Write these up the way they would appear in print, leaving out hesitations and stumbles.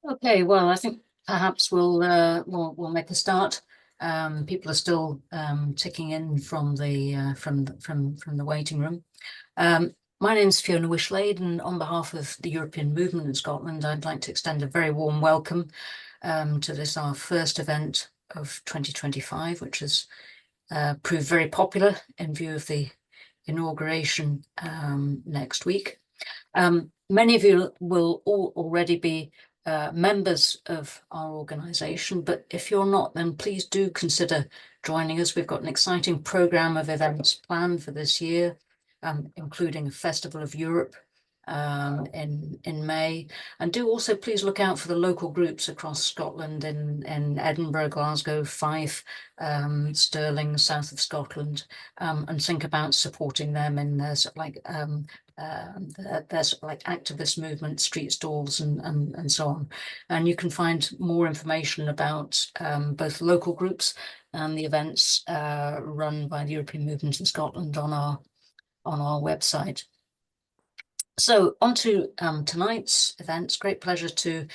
Okay, well, I think perhaps we'll make a start. People are still ticking in from the waiting room. My name's Fiona Wishlade, and on behalf of the European Movement in Scotland, I'd like to extend a very warm welcome to this, our first event of 2025, which has proved very popular in view of the inauguration next week. Many of you will already be members of our organisation, but if you're not, then please do consider joining us. We've got an exciting programme of events planned for this year, including a Festival of Europe in May. And do also please look out for the local groups across Scotland in Edinburgh, Glasgow, Fife, Stirling, south of Scotland, and think about supporting them in their activist movement, street stalls, and so on. And you can find more information about both local groups and the events run by the European Movement in Scotland on our website. So on to tonight's events. Great pleasure to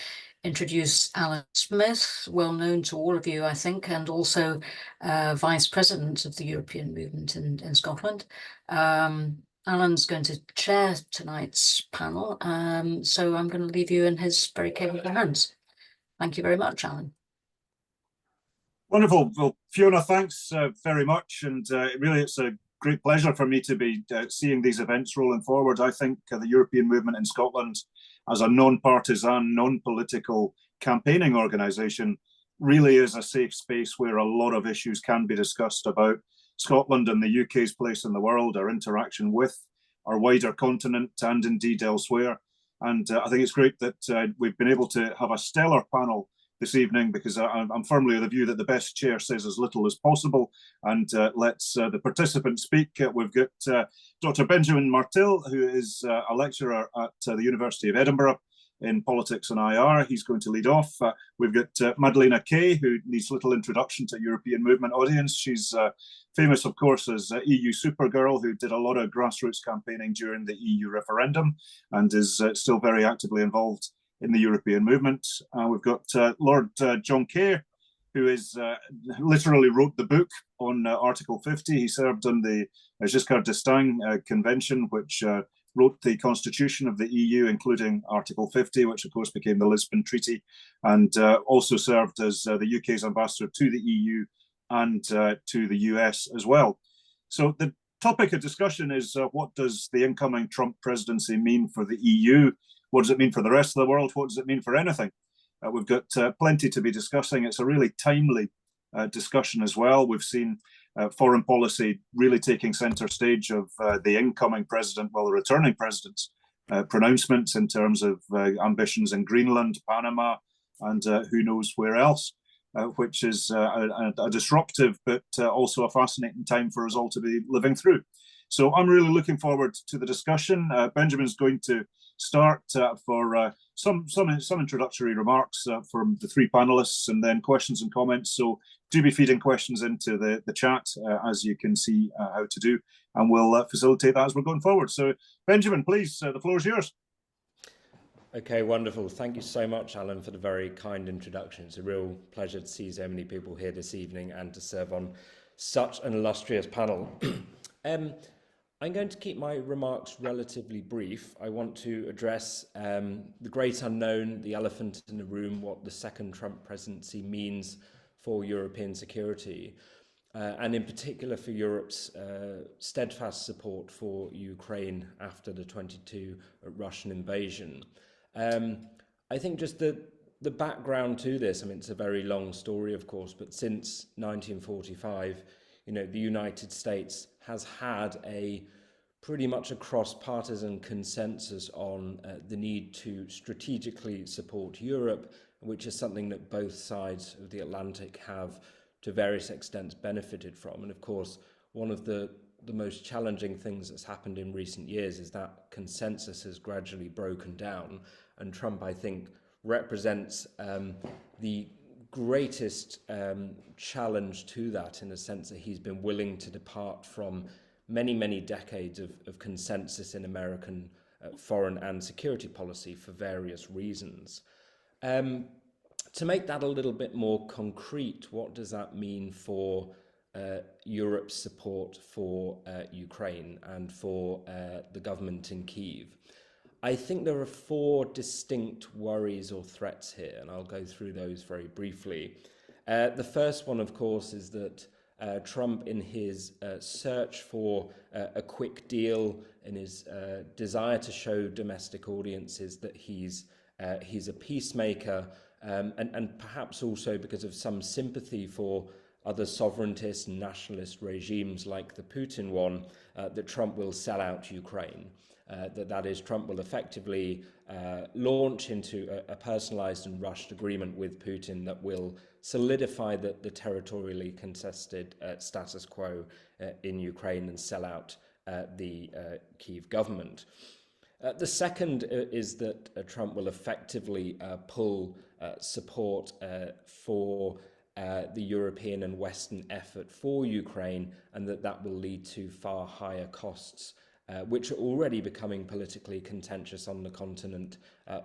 introduce Alyn Smith, well known to all of you, I think, and also Vice President of the European Movement in Scotland. Alyn's going to chair tonight's panel, so I'm going to leave you in his very capable hands. Thank you very much, Alyn. Wonderful. Well, Fiona, thanks very much. And really, it's a great pleasure for me to be seeing these events rolling forward. I think the European Movement in Scotland, as a non-partisan, non-political campaigning organisation, really is a safe space where a lot of issues can be discussed about Scotland and the UK's place in the world, our interaction with our wider continent and indeed elsewhere. And I think it's great that we've been able to have a stellar panel this evening, because I'm firmly of the view that the best chair says as little as possible and lets the participants speak. We've got Dr. Benjamin Martill, who is a lecturer at the University of Edinburgh in politics and IR. He's going to lead off. We've got Madalena Kay, who needs little introduction to European Movement audience. She's famous, of course, as EU Supergirl, who did a lot of grassroots campaigning during the EU referendum and is still very actively involved in the European movement. We've got Lord John Kerr, who is literally wrote the book on Article 50. He served on the Giscard d'Estaing Convention, which wrote the constitution of the EU, including Article 50, which of course became the Lisbon Treaty, and also served as the UK's ambassador to the EU and to the US as well. So the topic of discussion is what does the incoming Trump presidency mean for the EU? What does it mean for the rest of the world? What does it mean for anything? We've got plenty to be discussing. It's a really timely discussion as well. We've seen foreign policy really taking center stage of the incoming president, well, the returning president's pronouncements in terms of ambitions in Greenland, Panama, and who knows where else, which is a disruptive but also a fascinating time for us all to be living through. So I'm really looking forward to the discussion. Benjamin's going to start for some introductory remarks from the three panelists, and then questions and comments. So do be feeding questions into the chat as you can see how to do, and we'll facilitate that as we're going forward. So Benjamin, please, the floor is yours. Okay, wonderful. Thank you so much, Alyn, for the very kind introduction. It's a real pleasure to see so many people here this evening and to serve on such an illustrious panel. I'm going to keep my remarks relatively brief. I want to address the great unknown, the elephant in the room, what the second Trump presidency means for European security, and in particular for Europe's steadfast support for Ukraine after the 22 Russian invasion. I think just the background to this, I mean, it's a very long story, of course, but since 1945, the United States has had a pretty much a cross-partisan consensus on the need to strategically support Europe, which is something that both sides of the Atlantic have to various extents benefited from. And of course, one of the most challenging things that's happened in recent years is that consensus has gradually broken down. And Trump, I think, represents the greatest challenge to that, in the sense that he's been willing to depart from many, many decades of consensus in American foreign and security policy for various reasons. To make that a little bit more concrete, what does that mean for Europe's support for Ukraine and for the government in Kyiv? I think there are four distinct worries or threats here, and I'll go through those very briefly. The first one, of course, is that Trump, in his search for a quick deal, in his desire to show domestic audiences that he's a peacemaker, and perhaps also because of some sympathy for other sovereigntist and nationalist regimes like the Putin one, that Trump will sell out Ukraine. That is, Trump will effectively launch into a personalized and rushed agreement with Putin that will solidify the territorially contested status quo in Ukraine and sell out the Kyiv government. The second is that Trump will effectively pull support for the European and Western effort for Ukraine, and that will lead to far higher costs, which are already becoming politically contentious on the continent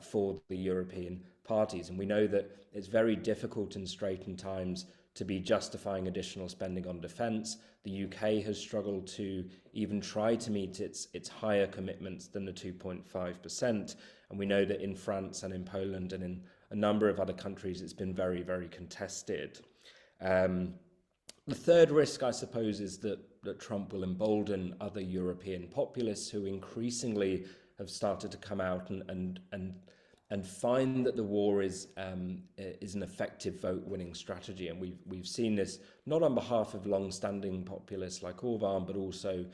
for the European parties. And we know that it's very difficult in straitened times to be justifying additional spending on defence. The UK has struggled to even try to meet its higher commitments than the 2.5%. And we know that in France and in Poland and in a number of other countries, it's been very, very contested. The third risk, I suppose, is that Trump will embolden other European populists who increasingly have started to come out and find that the war is an effective vote-winning strategy. And we've seen this not on behalf of long-standing populists like Orbán, but also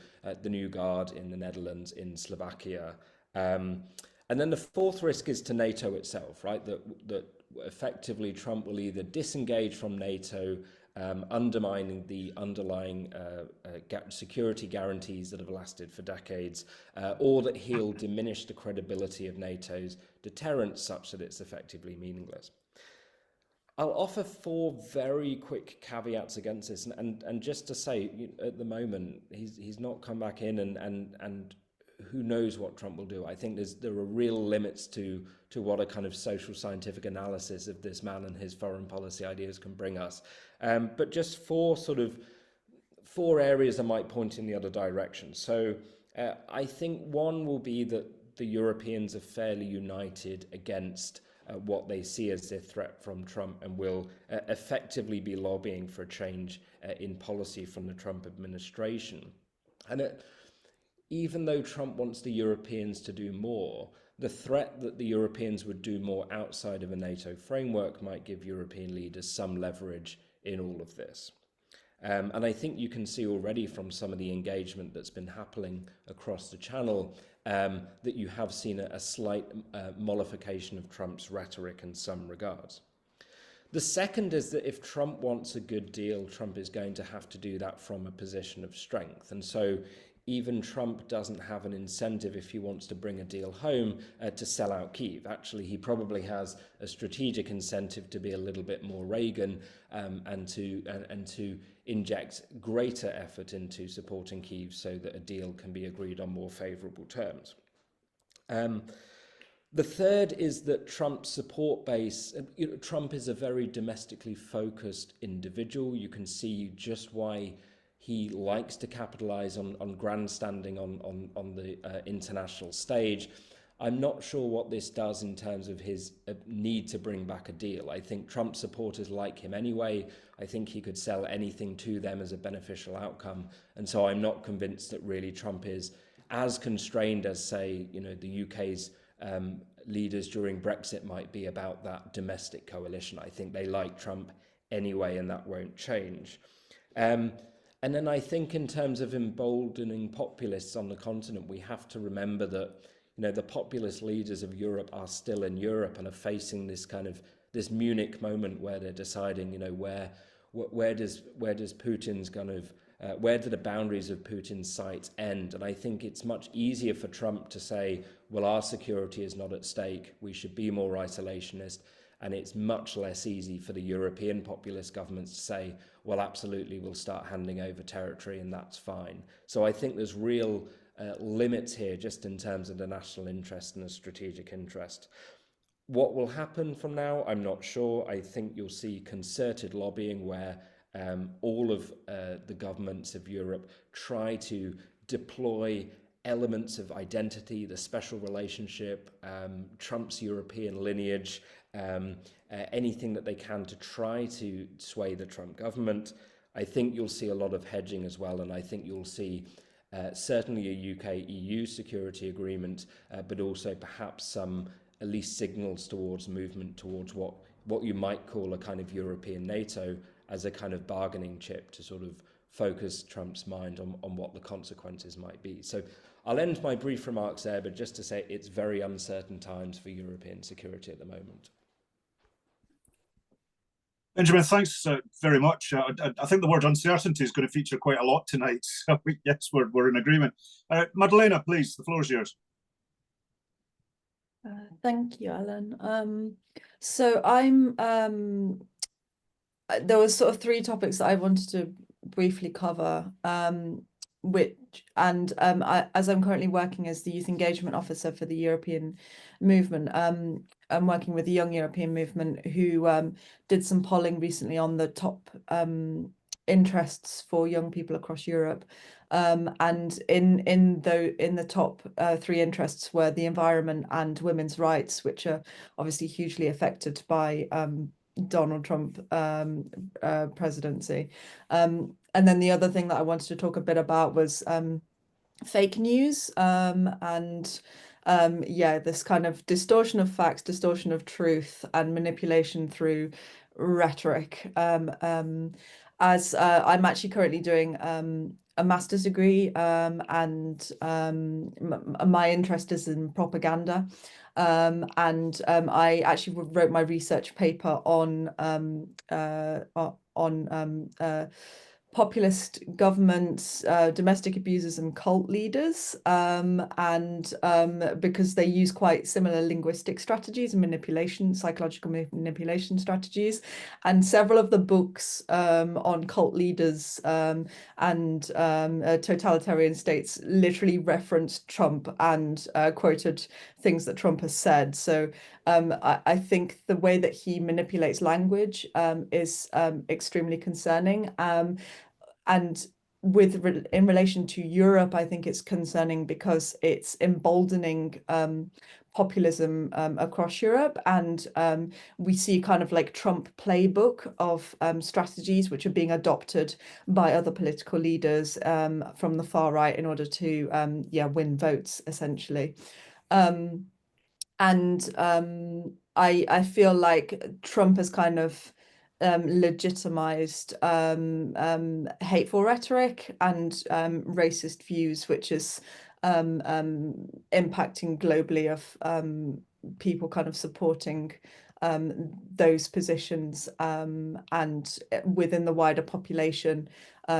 the New Guard in the Netherlands, in Slovakia. And then the fourth risk is to NATO itself, right? That effectively Trump will either disengage from NATO, undermining the underlying security guarantees that have lasted for decades, or that he'll diminish the credibility of NATO's deterrence such that it's effectively meaningless. I'll offer four very quick caveats against this, and just to say, at the moment, he's not come back in, and who knows what Trump will do. I think there are real limits to what a kind of social scientific analysis of this man and his foreign policy ideas can bring us. But just four areas I might point in the other direction. So I think one will be that the Europeans are fairly united against what they see as a threat from Trump, and will effectively be lobbying for a change in policy from the Trump administration. And even though Trump wants the Europeans to do more, the threat that the Europeans would do more outside of a NATO framework might give European leaders some leverage in all of this. And I think you can see already from some of the engagement that's been happening across the channel that you have seen a slight mollification of Trump's rhetoric in some regards. The second is that if Trump wants a good deal, Trump is going to have to do that from a position of strength. And so even Trump doesn't have an incentive, if he wants to bring a deal home, to sell out Kyiv. Actually, he probably has a strategic incentive to be a little bit more Reagan and to inject greater effort into supporting Kyiv so that a deal can be agreed on more favourable terms. The third is that Trump's support base, Trump is a very domestically focused individual. You can see just why he likes to capitalize on grandstanding on the international stage. I'm not sure what this does in terms of his need to bring back a deal. I think Trump supporters like him anyway. I think he could sell anything to them as a beneficial outcome. And so I'm not convinced that really Trump is as constrained as, say, the UK's leaders during Brexit might be about that domestic coalition. I think they like Trump anyway, and that won't change. And then I think in terms of emboldening populists on the continent, we have to remember that, the populist leaders of Europe are still in Europe and are facing this this Munich moment where they're deciding, where does Putin's where do the boundaries of Putin's sites end? And I think it's much easier for Trump to say, well, our security is not at stake. We should be more isolationist. And it's much less easy for the European populist governments to say, well, absolutely, we'll start handing over territory and that's fine. So I think there's real limits here just in terms of the national interest and the strategic interest. What will happen from now, I'm not sure. I think you'll see concerted lobbying where all of the governments of Europe try to deploy elements of identity, the special relationship, Trump's European lineage, anything that they can to try to sway the Trump government. I think you'll see a lot of hedging as well, and I think you'll see certainly a UK-EU security agreement, but also perhaps some at least signals towards movement towards what you might call a kind of European NATO as a kind of bargaining chip to sort of focus Trump's mind on what the consequences might be. So I'll end my brief remarks there, but just to say it's very uncertain times for European security at the moment. Benjamin, thanks very much. I think the word uncertainty is going to feature quite a lot tonight. So yes, we're in agreement. Madalena, please, the floor is yours. Thank you, Alyn. So there were sort of three topics that I wanted to briefly cover, as I'm currently working as the Youth Engagement Officer for the European Movement, I'm working with the Young European Movement, who did some polling recently on the top interests for young people across Europe. And in the top three interests were the environment and women's rights, which are obviously hugely affected by Donald Trump presidency. And then the other thing that I wanted to talk a bit about was fake news this kind of distortion of facts, distortion of truth, and manipulation through rhetoric. As I'm actually currently doing a master's degree, and my interest is in propaganda. I actually wrote my research paper on populist governments, domestic abusers, and cult leaders, because they use quite similar linguistic strategies and manipulation, psychological manipulation strategies. And several of the books on cult leaders and totalitarian states literally referenced Trump and quoted things that Trump has said. So I think the way that he manipulates language is extremely concerning. And in relation to Europe, I think it's concerning because it's emboldening populism across Europe, and we see kind of like Trump playbook of strategies which are being adopted by other political leaders from the far right in order to win votes, essentially. I feel like Trump has kind of legitimized hateful rhetoric and racist views, which is impacting globally of people kind of supporting those positions, and within the wider population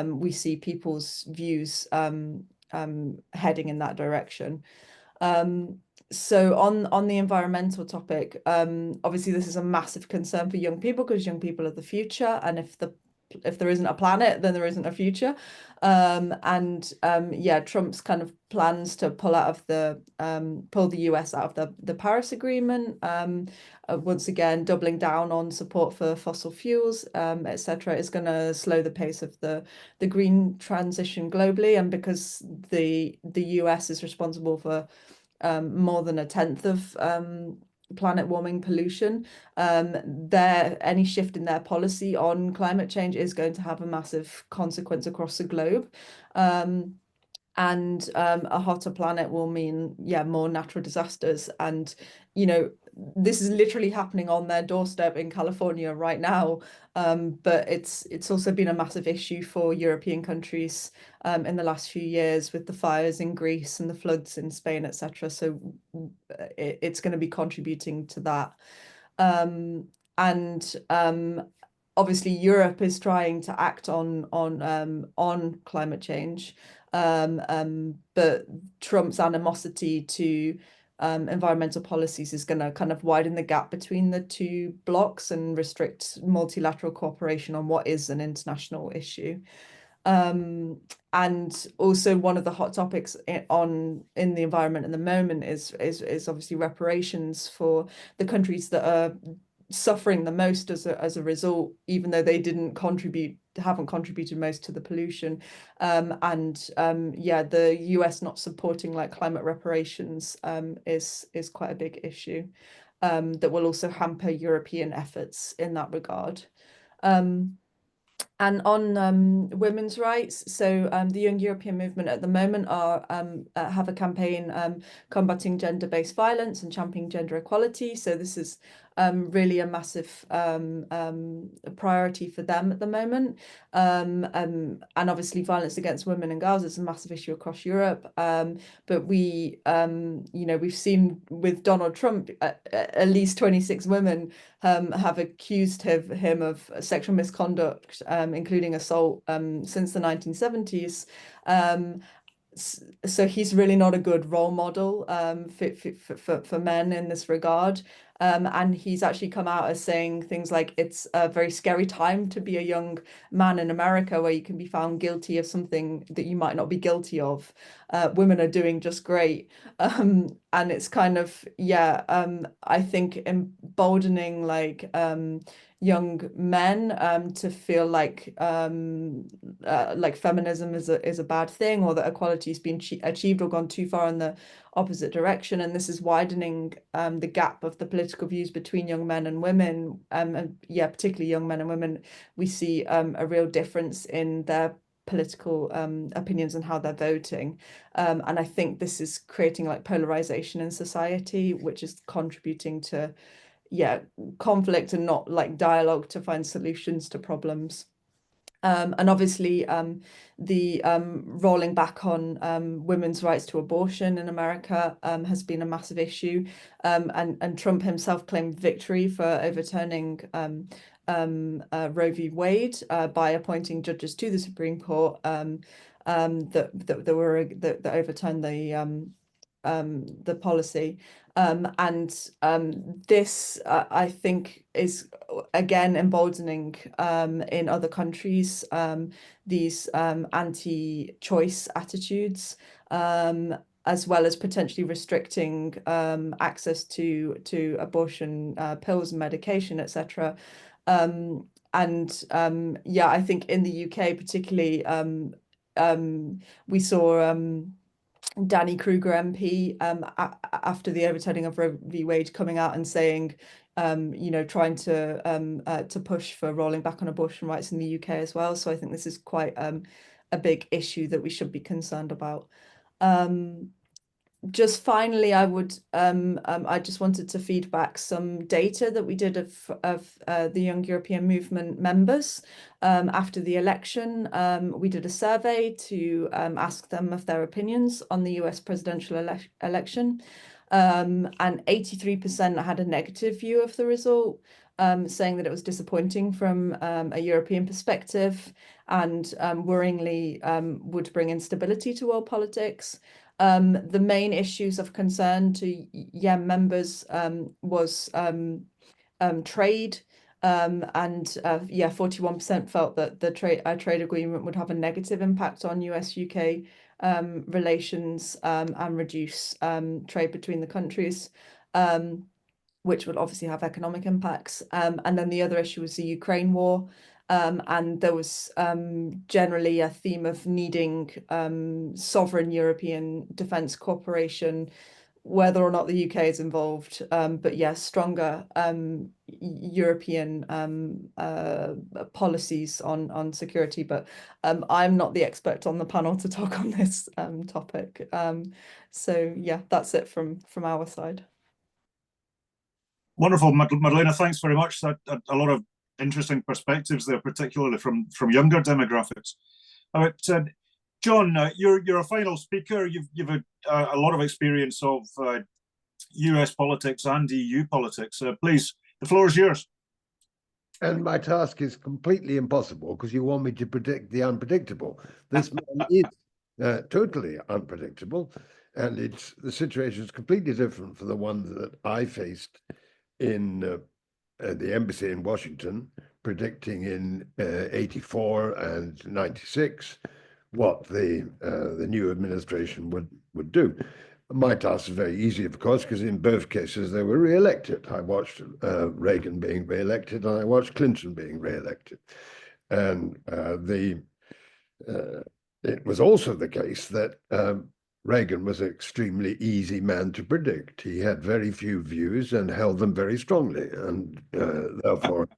we see people's views heading in that direction. So on the environmental topic, obviously this is a massive concern for young people, because young people are the future, and if there isn't a planet, then there isn't a future. Trump's kind of plans to pull the US out of the Paris Agreement, once again doubling down on support for fossil fuels, etc., is going to slow the pace of the green transition globally. And because the US is responsible for more than 1/10 of planet warming pollution, any shift in their policy on climate change is going to have a massive consequence across the globe. And a hotter planet will mean more natural disasters. And this is literally happening on their doorstep in California right now, but it's also been a massive issue for European countries in the last few years, with the fires in Greece and the floods in Spain, etc. So it's going to be contributing to that. Obviously Europe is trying to act on climate change, but Trump's animosity to environmental policies is going to kind of widen the gap between the two blocks and restrict multilateral cooperation on what is an international issue. And also one of the hot topics in the environment at the moment is obviously reparations for the countries that are suffering the most as a result, even though they haven't contributed most to the pollution. Yeah, the US not supporting like climate reparations is quite a big issue that will also hamper European efforts in that regard. And on women's rights, so the Young European Movement at the moment have a campaign combating gender-based violence and championing gender equality. So this is really a massive priority for them at the moment. And obviously violence against women and girls is a massive issue across Europe. But we've seen with Donald Trump, at least 26 women have accused him of sexual misconduct, including assault, since the 1970s. So he's really not a good role model for men in this regard. And he's actually come out as saying things like it's a very scary time to be a young man in America, where you can be found guilty of something that you might not be guilty of. Women are doing just great. And it's kind of, I think emboldening like young men to feel like feminism is a bad thing, or that equality has been achieved or gone too far in the opposite direction. And this is widening the gap of the political views between young men and women, and particularly young men and women. We see a real difference in their political opinions and how they're voting, and I think this is creating like polarization in society, which is contributing to conflict and not like dialogue to find solutions to problems. And obviously the rolling back on women's rights to abortion in America has been a massive issue, and Trump himself claimed victory for overturning Roe v. Wade by appointing judges to the Supreme Court that overturned the policy. This I think is again emboldening in other countries these anti-choice attitudes, as well as potentially restricting access to abortion pills and medication, etc. I think in the UK particularly, we saw Danny Kruger MP after the overturning of Roe v. Wade coming out and saying, trying to push for rolling back on abortion rights in the UK as well. So I think this is quite a big issue that we should be concerned about. Just finally, I just wanted to feed back some data that we did of the Young European Movement members after the election. We did a survey to ask them of their opinions on the US presidential election, and 83% had a negative view of the result, saying that it was disappointing from a European perspective, and worryingly would bring instability to world politics. The main issues of concern to members was trade, and 41% felt that the trade agreement would have a negative impact on US-UK relations and reduce trade between the countries, which would obviously have economic impacts. And then the other issue was the Ukraine war. And there was generally a theme of needing sovereign European defence cooperation, whether or not the UK is involved. But yes, stronger European policies on security. But I'm not the expert on the panel to talk on this topic. So yeah, that's it from our side. Wonderful, Madalena. Thanks very much. That a lot of interesting perspectives there, particularly from younger demographics. John, you're a final speaker. You've a lot of experience of US politics and EU politics. Please, the floor is yours. And my task is completely impossible because you want me to predict the unpredictable. This man is totally unpredictable, and the situation is completely different from the one that I faced in the embassy in Washington predicting in 84 and 96 what the new administration would do. My task is very easy, of course, because in both cases they were re-elected. I watched Reagan being re-elected, and I watched Clinton being re-elected. And it was also the case that Reagan was an extremely easy man to predict. He had very few views and held them very strongly, and therefore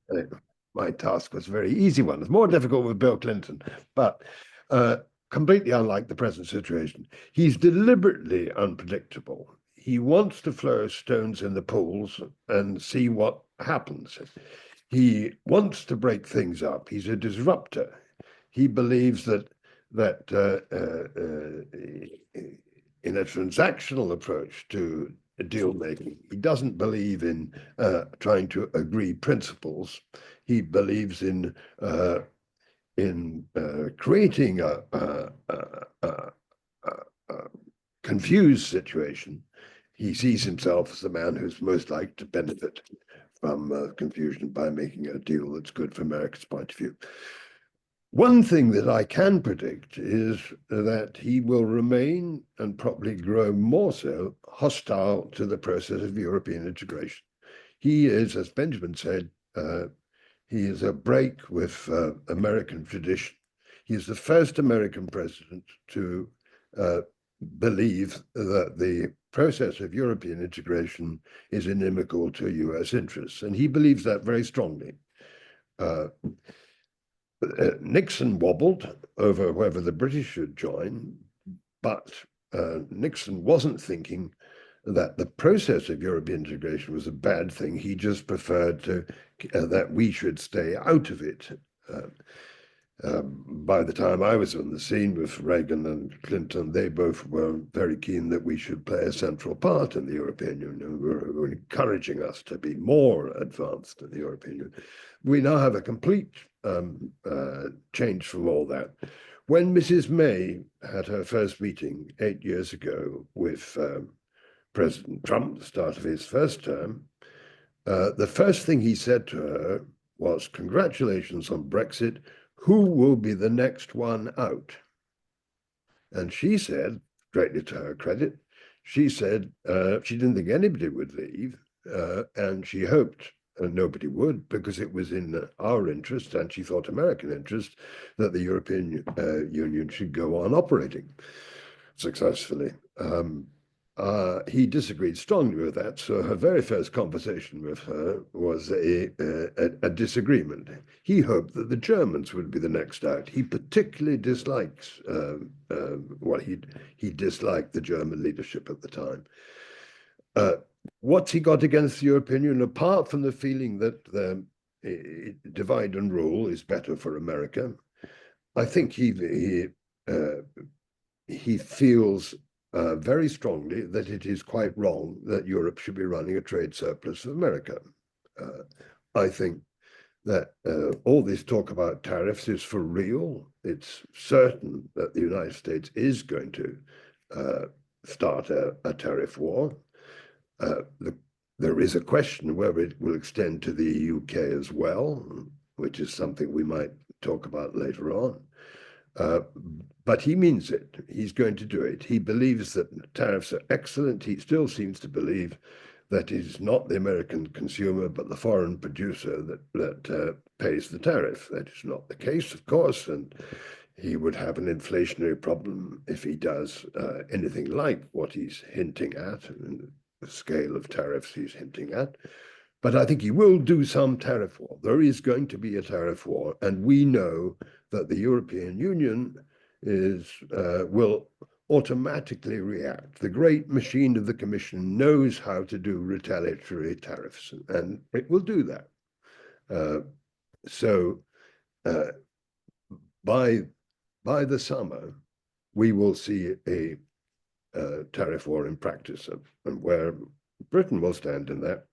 my task was a very easy one. It's more difficult with Bill Clinton, but completely unlike the present situation. He's deliberately unpredictable. He wants to throw stones in the pools and see what happens. He wants to break things up. He's a disruptor. He believes that in a transactional approach to deal making, he doesn't believe in trying to agree principles. He believes in creating a confused situation. He sees himself as the man who's most likely to benefit from confusion by making a deal that's good from America's point of view. One thing that I can predict is that he will remain, and probably grow more so, hostile to the process of European integration. He is, as Benjamin said, he is a break with American tradition. He is the first American president to believe that the process of European integration is inimical to US interests, and he believes that very strongly. Nixon wobbled over whether the British should join, but Nixon wasn't thinking that the process of European integration was a bad thing. He just preferred that we should stay out of it. By the time I was on the scene with Reagan and Clinton, they both were very keen that we should play a central part in the European Union. Were encouraging us to be more advanced in the European Union. We now have a complete change from all that. When Mrs. May had her first meeting 8 years ago with President Trump, the start of his first term, the first thing he said to her was, "Congratulations on Brexit. Who will be the next one out?" And she said, greatly to her credit, she said she didn't think anybody would leave, and she hoped nobody would, because it was in our interest, and she thought American interest, that the European Union should go on operating successfully. He disagreed strongly with that, so her very first conversation with her was a disagreement. He hoped that the Germans would be the next out. He particularly dislikes, he disliked the German leadership at the time. What's he got against the European Union, apart from the feeling that divide and rule is better for America? I think he feels very strongly that it is quite wrong that Europe should be running a trade surplus of America. I think that all this talk about tariffs is for real. It's certain that the United States is going to start a tariff war. There is a question whether it will extend to the UK as well, which is something we might talk about later on. But he means it. He's going to do it. He believes that tariffs are excellent. He still seems to believe that it is not the American consumer, but the foreign producer that pays the tariff. That is not the case, of course, and he would have an inflationary problem if he does anything like what he's hinting at, and the scale of tariffs he's hinting at. But I think he will do some tariff war. There is going to be a tariff war, and we know that the European Union will automatically react. The great machine of the Commission knows how to do retaliatory tariffs, and it will do that. So by the summer, we will see a tariff war in practice, and where Britain will stand in that,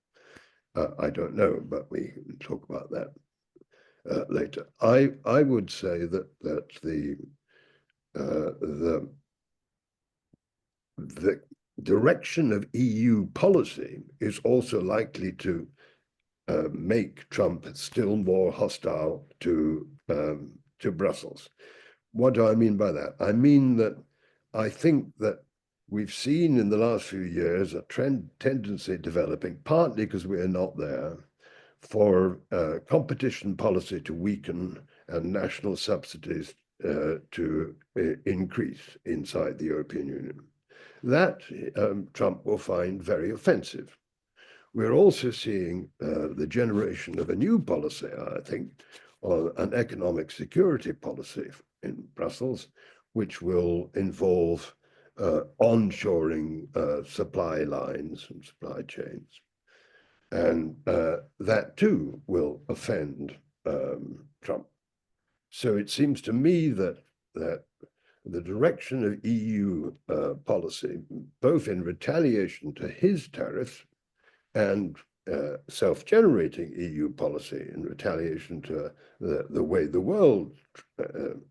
I don't know, but we can talk about that later. I would say that the direction of EU policy is also likely to make Trump still more hostile to Brussels. What do I mean by that? I mean that I think that we've seen in the last few years a tendency developing, partly because we are not there, for competition policy to weaken and national subsidies to increase inside the European Union. That Trump will find very offensive. We're also seeing the generation of a new policy, I think, on an economic security policy in Brussels, which will involve onshoring supply lines and supply chains. And that too will offend Trump. So it seems to me that the direction of EU policy, both in retaliation to his tariffs and self-generating EU policy in retaliation to the way the world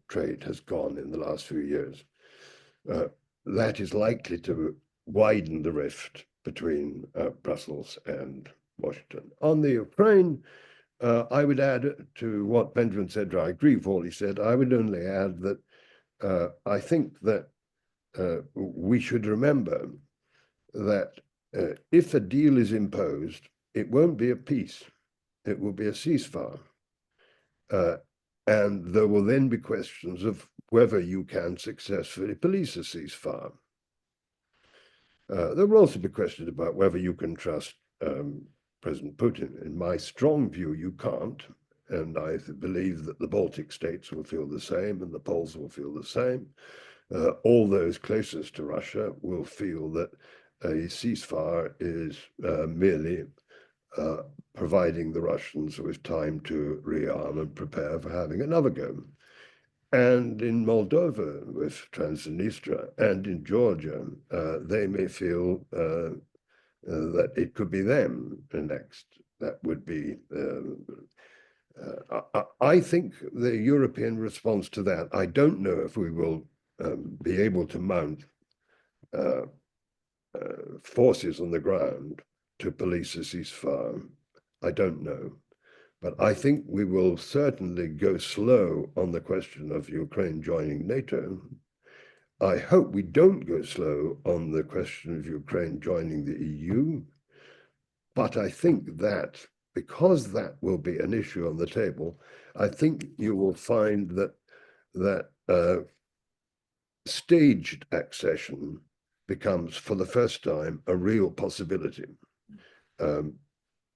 trade has gone in the last few years, that is likely to widen the rift between Brussels and Washington. On the Ukraine, I would add to what Benjamin said, I agree with all he said. I would only add that I think that we should remember that if a deal is imposed, it won't be a peace, it will be a ceasefire. And there will then be questions of whether you can successfully police a ceasefire. There will also be questions about whether you can trust President Putin. In my strong view, you can't. And I believe that the Baltic states will feel the same and the Poles will feel the same. All those closest to Russia will feel that a ceasefire is merely providing the Russians with time to rearm and prepare for having another go. And in Moldova, with Transnistria, and in Georgia, they may feel that it could be them next. That would be, I think, the European response to that. I don't know if we will be able to mount forces on the ground to police a ceasefire. I don't know. But I think we will certainly go slow on the question of Ukraine joining NATO. I hope we don't go slow on the question of Ukraine joining the EU. But I think that because that will be an issue on the table, I think you will find that staged accession becomes, for the first time, a real possibility.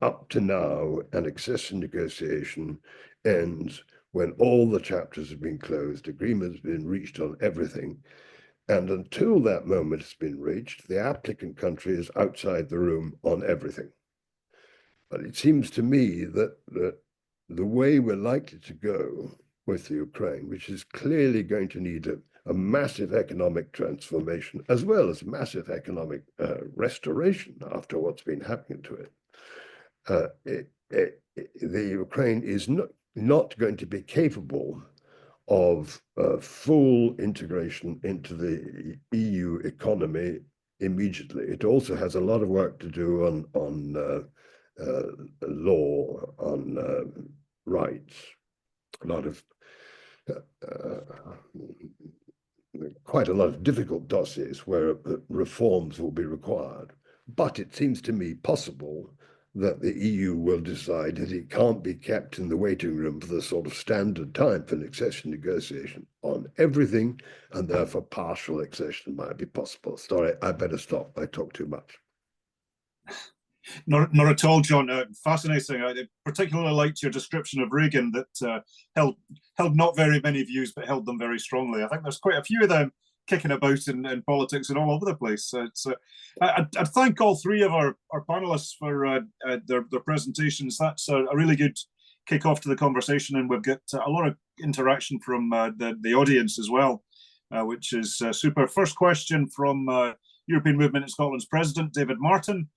Up to now, an accession negotiation ends when all the chapters have been closed, agreement has been reached on everything. And until that moment has been reached, the applicant country is outside the room on everything. But it seems to me that the way we're likely to go with the Ukraine, which is clearly going to need a massive economic transformation, as well as massive economic restoration after what's been happening to it. The Ukraine is not going to be capable of full integration into the EU economy immediately. It also has a lot of work to do on law, on rights, a lot of quite a lot of difficult dossiers where reforms will be required. But it seems to me possible that the EU will decide that it can't be kept in the waiting room for the sort of standard time for an accession negotiation on everything, and therefore partial accession might be possible. Sorry, I better stop. I talk too much. Not at all, John. Fascinating. I particularly liked your description of Reagan that held not very many views, but held them very strongly. I think there's quite a few of them kicking about in politics and all over the place. I'd thank all three of our panelists for their presentations. That's a really good kick-off to the conversation, and we've got a lot of interaction from the audience as well, which is super. First question from European Movement in Scotland's President, David Martin.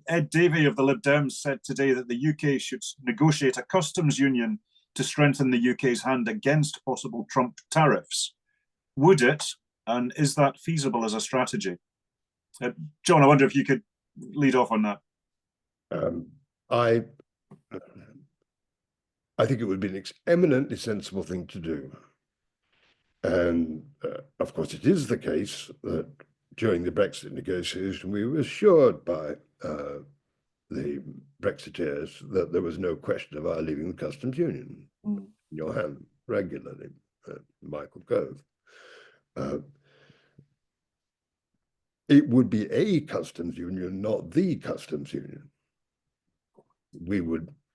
Ed Davey of the Lib Dems said today that the UK should negotiate a customs union to strengthen the UK's hand against possible Trump tariffs. Would it, and is that feasible as a strategy? John, I wonder if you could lead off on that. I think it would be an eminently sensible thing to do. And of course, it is the case that during the Brexit negotiation, we were assured by the Brexiteers that there was no question of our leaving the customs union. In your hand regularly, Michael Gove. It would be a customs union, not the customs union.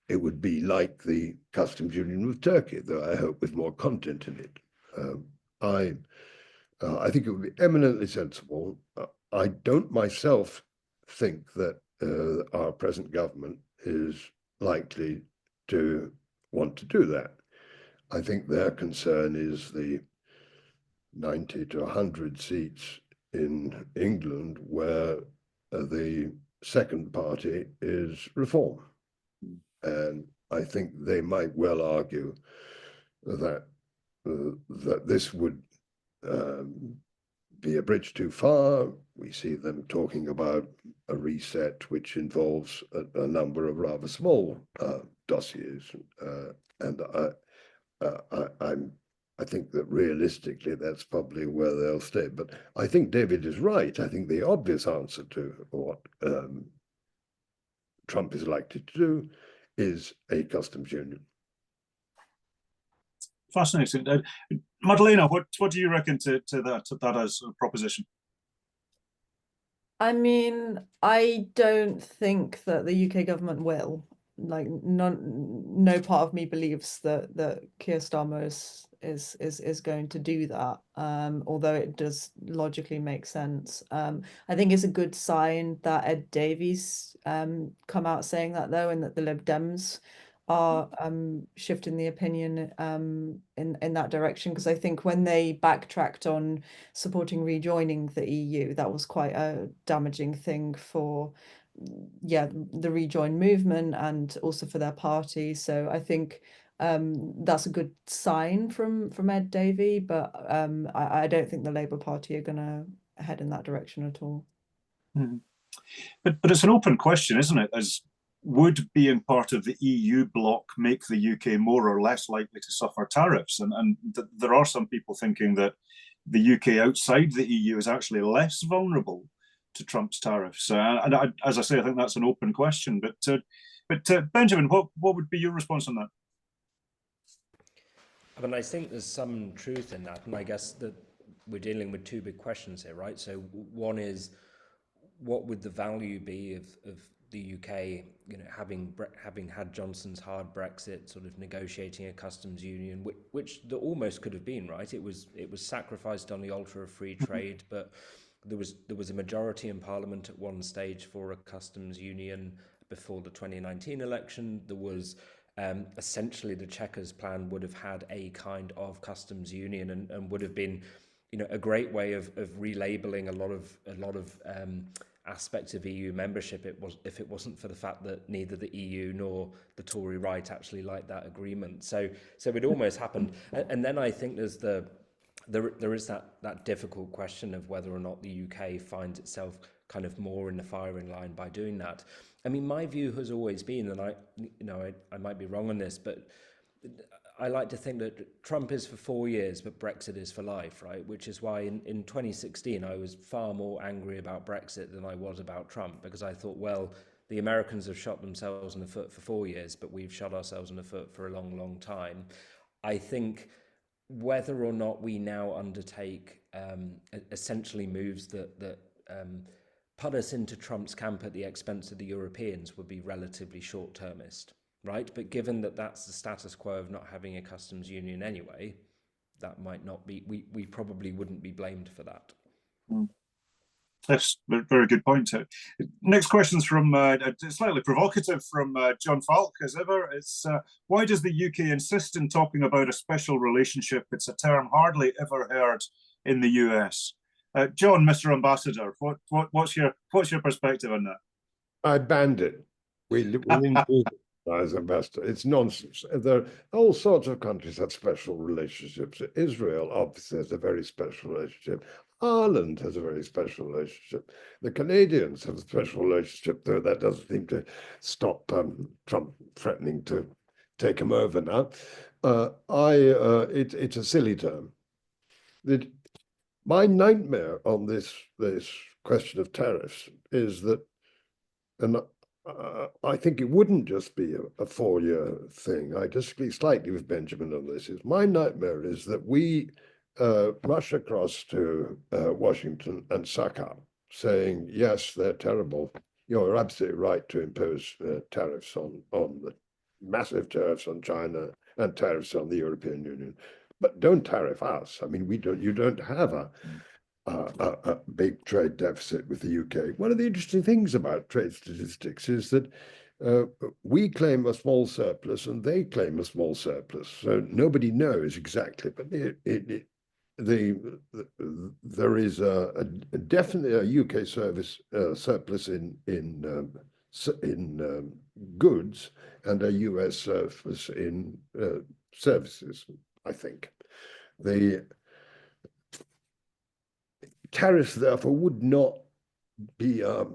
It would be like the customs union with Turkey, though I hope with more content in it. I think it would be eminently sensible. I don't myself think that our present government is likely to want to do that. I think their concern is the 90 to 100 seats in England where the second party is Reform. And I think they might well argue that that this would be a bridge too far. We see them talking about a reset which involves a number of rather small dossiers, and I think that realistically that's probably where they'll stay. But I think David is right. I think the obvious answer to what Trump is likely to do is a customs union. Fascinating. Madalena, what do you reckon to that as a proposition? I mean, I don't think that the UK government will. Like, no part of me believes that Keir Starmer is going to do that. Although it does logically make sense. I think it's a good sign that Ed Davies come out saying that, though, and that the Lib Dems are shifting the opinion in that direction, because I think when they backtracked on supporting rejoining the EU, that was quite a damaging thing for the rejoin movement and also for their party. So I think that's a good sign from Ed Davey, but I don't think the Labour Party are going to head in that direction at all. But it's an open question, isn't it? As would being part of the EU bloc make the UK more or less likely to suffer tariffs? And there are some people thinking that the UK outside the EU is actually less vulnerable to Trump's tariffs. And as I say, I think that's an open question. But Benjamin, what would be your response on that? I mean, I think there's some truth in that, and I guess that we're dealing with two big questions here, right? So one is, what would the value be of the UK, having had Johnson's hard Brexit, sort of negotiating a customs union, which there almost could have been, right? It was sacrificed on the altar of free trade, but there was a majority in Parliament at one stage for a customs union before the 2019 election. There was essentially the Chequers plan would have had a kind of customs union and would have been, a great way of relabeling a lot of aspects of EU membership. If it wasn't for the fact that neither the EU nor the Tory right actually liked that agreement. So it almost happened. And then I think there is that difficult question of whether or not the UK finds itself kind of more in the firing line by doing that. I mean, my view has always been, and I might be wrong on this, but I like to think that Trump is for 4 years, but Brexit is for life, right? Which is why in 2016, I was far more angry about Brexit than I was about Trump, because I thought, well, the Americans have shot themselves in the foot for 4 years, but we've shot ourselves in the foot for a long, long time. I think whether or not we now undertake essentially moves that put us into Trump's camp at the expense of the Europeans would be relatively short-termist. Right, but given that that's the status quo of not having a customs union anyway, that might not be. We probably wouldn't be blamed for that. Yes, very good point. Next question's from slightly provocative from John Falk, as ever. It's why does the UK insist in talking about a special relationship? It's a term hardly ever heard in the US. John, Mr. Ambassador, what's your perspective on that? I banned it. We didn't do it as ambassador. It's nonsense. There are all sorts of countries have special relationships. Israel obviously has a very special relationship. Ireland has a very special relationship. The Canadians have a special relationship, though that doesn't seem to stop Trump threatening to take them over now. It's a silly term. My nightmare on this question of tariffs is that, and I think it wouldn't just be a 4-year thing. I disagree slightly with Benjamin on this. My nightmare is that we rush across to Washington and suck up, saying, yes, they're terrible. You're absolutely right to impose tariffs on the massive tariffs on China and tariffs on the European Union. But don't tariff us. I mean, you don't have a big trade deficit with the UK. One of the interesting things about trade statistics is that we claim a small surplus and they claim a small surplus. So nobody knows exactly, but there is definitely a UK surplus in goods and a US surplus in services, I think. The tariffs, therefore, would not be a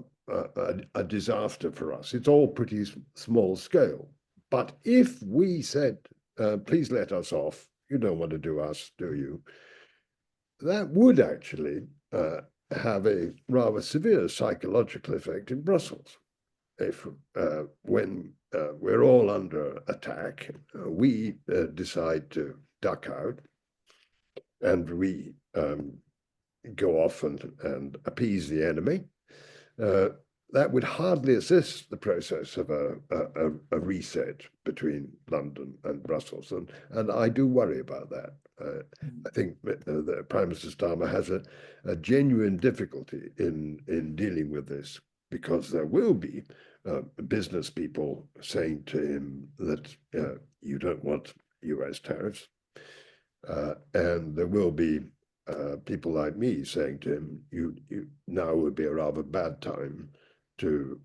disaster for us. It's all pretty small scale. But if we said, please let us off, you don't want to do us, do you? That would actually have a rather severe psychological effect in Brussels. If when we're all under attack, we decide to duck out and we go off and appease the enemy, that would hardly assist the process of a reset between London and Brussels. And I do worry about that. I think that Prime Minister Starmer has a genuine difficulty in dealing with this, because there will be business people saying to him that you don't want US tariffs. And there will be people like me saying to him, you now would be a rather bad time to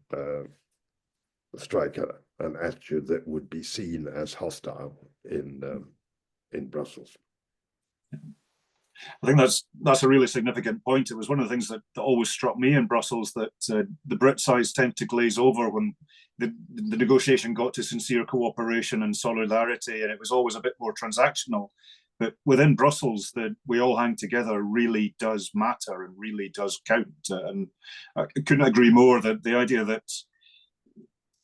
strike an attitude that would be seen as hostile in Brussels. I think that's a really significant point. It was one of the things that always struck me in Brussels, that the Brit sides tend to glaze over when the negotiation got to sincere cooperation and solidarity, and it was always a bit more transactional. But within Brussels, that we all hang together really does matter and really does count. And I couldn't agree more that the idea that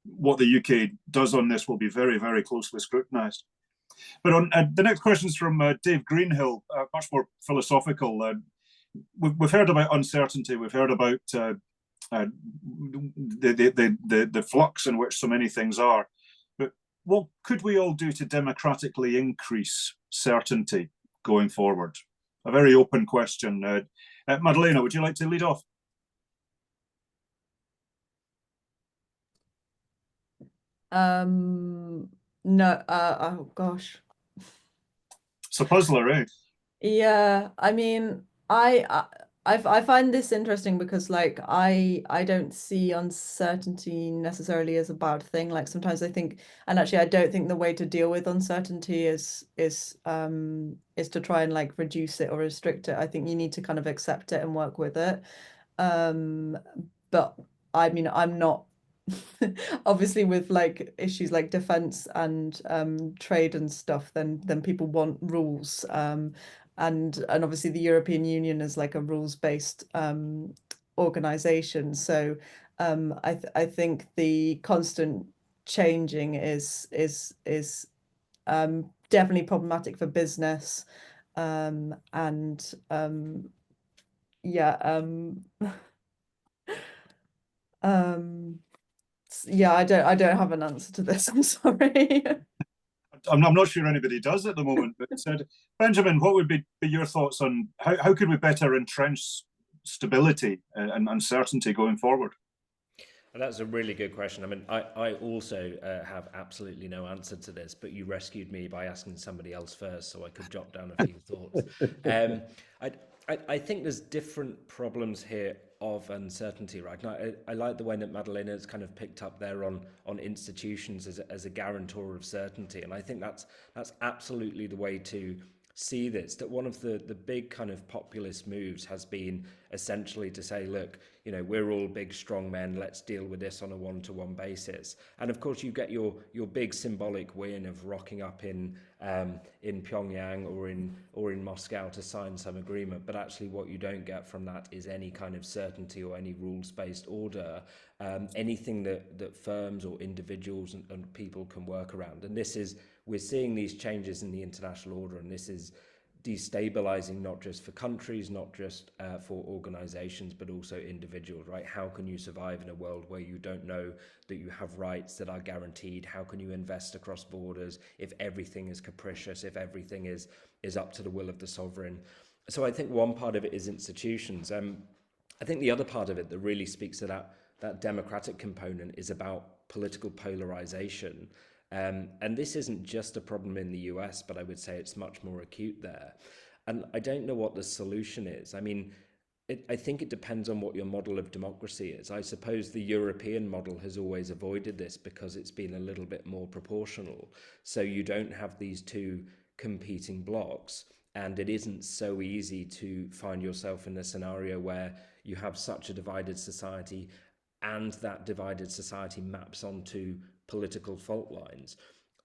what the UK does on this will be very, very closely scrutinised. But on the next question is from Dave Greenhill, much more philosophical. We've heard about uncertainty. We've heard about the flux in which so many things are. But what could we all do to democratically increase certainty going forward? A very open question. Madalena, would you like to lead off? No, oh gosh. It's a puzzler, eh? Yeah, I mean, I find this interesting because, like, I don't see uncertainty necessarily as a bad thing. Like, sometimes I think, and actually I don't think the way to deal with uncertainty is to try and like reduce it or restrict it. I think you need to kind of accept it and work with it. But I mean, I'm not obviously with like issues like defense and trade and stuff, then people want rules. And obviously the European Union is like a rules-based organization. So I think the constant changing is definitely problematic for business. Yeah. Yeah, I don't have an answer to this. I'm sorry. I'm not sure anybody does at the moment, but Benjamin, what would be your thoughts on how could we better entrench stability and uncertainty going forward? That's a really good question. I mean, I also have absolutely no answer to this, but you rescued me by asking somebody else first, so I could jot down a few thoughts. I think there's different problems here of uncertainty, right? Now, I like the way that Madalena has kind of picked up there on institutions as a guarantor of certainty, and I think that's absolutely the way to see this, that one of the big kind of populist moves has been essentially to say, look, you know, we're all big, strong men, let's deal with this on a one-to-one basis. And of course, you get your big symbolic win of rocking up in Pyongyang or in Moscow to sign some agreement. But actually what you don't get from that is any kind of certainty or any rules-based order, anything that firms or individuals and people can work around. And we're seeing these changes in the international order, and this is destabilizing not just for countries, not just for organizations, but also individuals, right? How can you survive in a world where you don't know that you have rights that are guaranteed? How can you invest across borders if everything is capricious, if everything is up to the will of the sovereign? So I think one part of it is institutions. I think the other part of it that really speaks to that democratic component is about political polarization. And this isn't just a problem in the US, but I would say it's much more acute there. And I don't know what the solution is. I mean, I think it depends on what your model of democracy is. I suppose the European model has always avoided this because it's been a little bit more proportional. So you don't have these two competing blocks, and it isn't so easy to find yourself in a scenario where you have such a divided society, and that divided society maps onto political fault lines.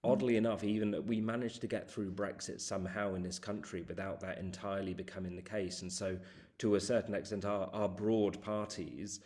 Oddly enough, even we managed to get through Brexit somehow in this country without that entirely becoming the case. And so to a certain extent, our broad parties,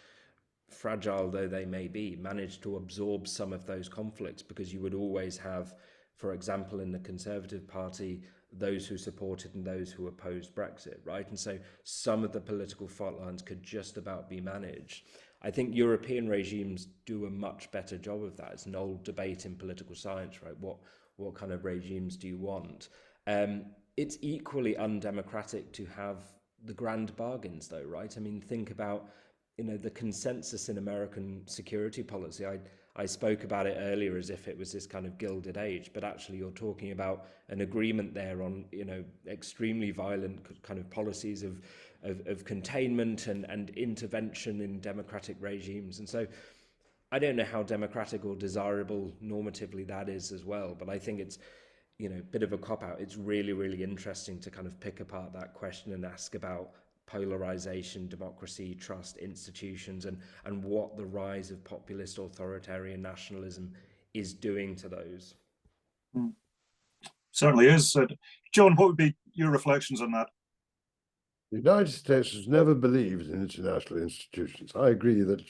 fragile though they may be, managed to absorb some of those conflicts, because you would always have, for example, in the Conservative Party, those who supported and those who opposed Brexit, right? And so some of the political fault lines could just about be managed. I think European regimes do a much better job of that. It's an old debate in political science, right? What kind of regimes do you want? It's equally undemocratic to have the grand bargains, though, right? I mean, think about, you know, the consensus in American security policy. I spoke about it earlier as if it was this kind of gilded age, but actually you're talking about an agreement there on, you know, extremely violent kind of policies of containment and intervention in democratic regimes. And so I don't know how democratic or desirable normatively that is as well, but I think it's, you know, a bit of a cop-out. It's really, really interesting to kind of pick apart that question and ask about polarization, democracy, trust, institutions, and what the rise of populist authoritarian nationalism is doing to those. Certainly is. John, what would be your reflections on that? The United States has never believed in international institutions. I agree that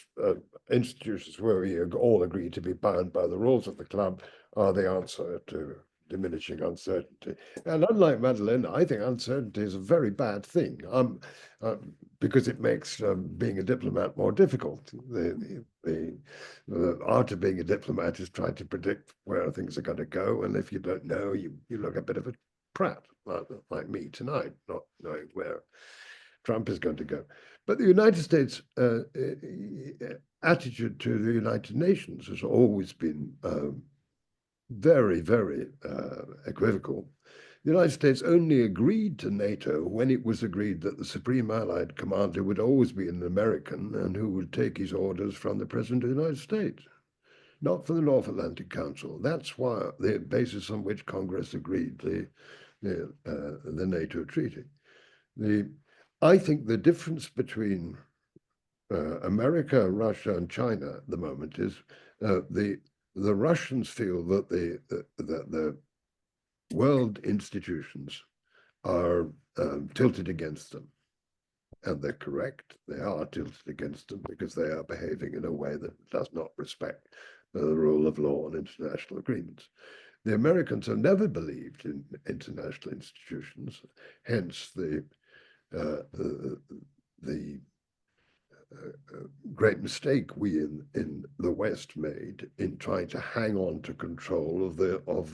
institutions where we all agree to be bound by the rules of the club are the answer to diminishing uncertainty. And unlike Madeleine, I think uncertainty is a very bad thing, because it makes being a diplomat more difficult. The art of being a diplomat is trying to predict where things are going to go, and if you don't know, you look a bit of a prat, like me tonight, not knowing where Trump is going to go. But the United States attitude to the United Nations has always been very, very equivocal. The United States only agreed to NATO when it was agreed that the Supreme Allied Commander would always be an American and who would take his orders from the President of the United States, not from the North Atlantic Council. That's why the basis on which Congress agreed the NATO treaty. I think the difference between America, Russia, and China at the moment is the Russians feel that the world institutions are tilted against them. And they're correct. They are tilted against them because they are behaving in a way that does not respect the rule of law and international agreements. The Americans have never believed in international institutions, hence the great mistake we in the West made in trying to hang on to control of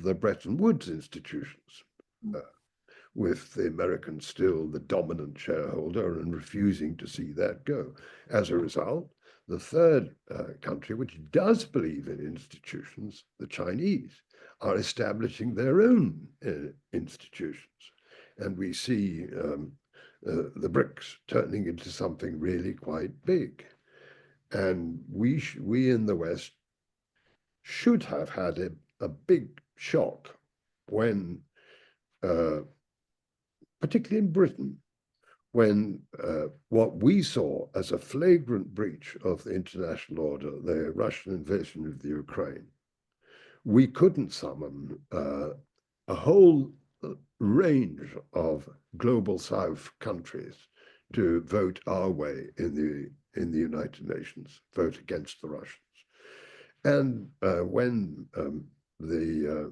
the Bretton Woods institutions, with the Americans still the dominant shareholder and refusing to see that go. As a result, the third country which does believe in institutions, the Chinese, are establishing their own institutions. And we see the BRICS turning into something really quite big. And we in the West should have had a big shock when particularly in Britain, when what we saw as a flagrant breach of the international order, the Russian invasion of the Ukraine, we couldn't summon a whole range of global South countries to vote our way in the United Nations, vote against the Russians. And when the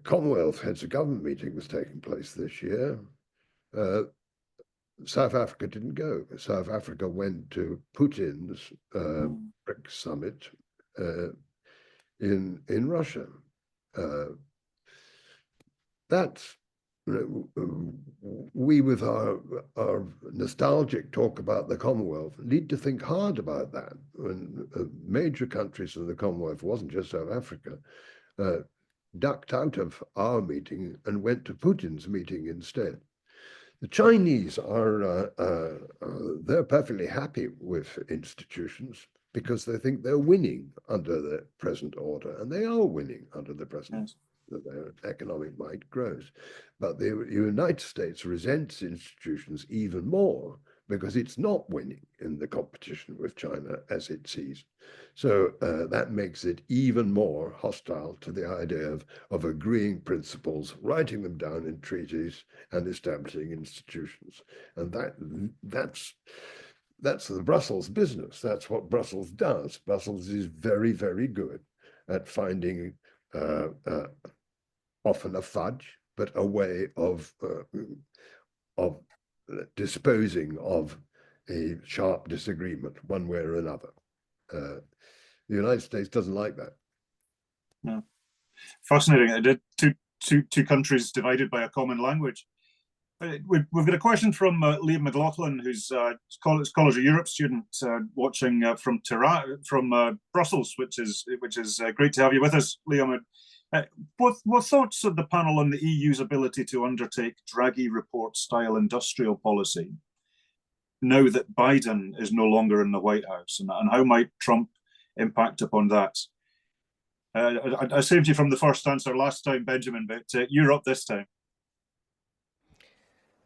Commonwealth Heads of Government meeting was taking place this year, South Africa didn't go. South Africa went to Putin's BRICS summit in Russia. That's we, with our nostalgic talk about the Commonwealth, need to think hard about that. When major countries in the Commonwealth, wasn't just South Africa, ducked out of our meeting and went to Putin's meeting instead. The Chinese are, they're perfectly happy with institutions because they think they're winning under the present order, and they are winning under the present, that their economic might grows. But the United States resents institutions even more because it's not winning in the competition with China as it sees. So that makes it even more hostile to the idea of agreeing principles, writing them down in treaties, and establishing institutions. And that's the Brussels business. That's what Brussels does. Brussels is very, very good at finding often a fudge, but a way of disposing of a sharp disagreement one way or another. The United States doesn't like that. No. Fascinating. I did two countries divided by a common language. We've got a question from Liam McLaughlin, who's a College of Europe student watching from Brussels, which is great to have you with us, Liam. What thoughts of the panel on the EU's ability to undertake Draghi report style industrial policy now that Biden is no longer in the White House, and how might Trump impact upon that? I saved you from the first answer last time, Benjamin, but you're up this time.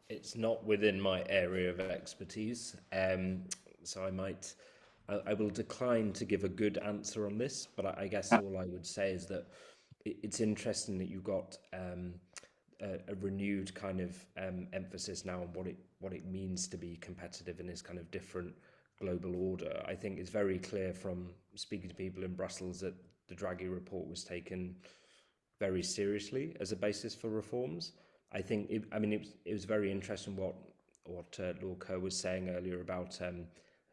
It's not within my area of expertise, so I will decline to give a good answer on this, but I guess all I would say is that it's interesting that you've got a renewed kind of emphasis now on what it means to be competitive in this kind of different global order. I think it's very clear from speaking to people in Brussels that the Draghi report was taken very seriously as a basis for reforms. I think it was very interesting what Lord Kerr was saying earlier about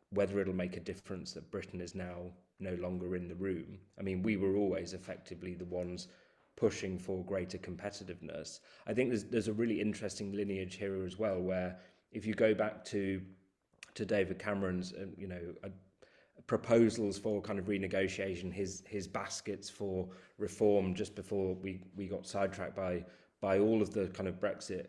whether it'll make a difference that Britain is now no longer in the room. I mean, we were always effectively the ones pushing for greater competitiveness. I think there's a really interesting lineage here as well, where if you go back to David Cameron's proposals for kind of renegotiation, his baskets for reform just before we got sidetracked by all of the kind of Brexit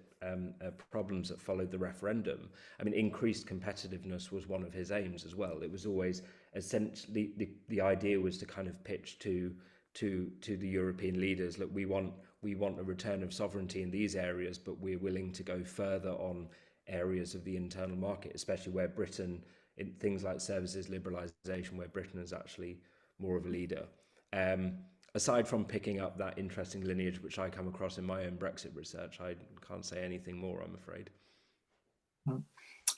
problems that followed the referendum. I mean, increased competitiveness was one of his aims as well. It was always essentially the idea was to kind of pitch to the European leaders, look, we want a return of sovereignty in these areas, but we're willing to go further on areas of the internal market, especially where Britain, in things like services liberalisation, where Britain is actually more of a leader. Aside from picking up that interesting lineage, which I come across in my own Brexit research, I can't say anything more, I'm afraid.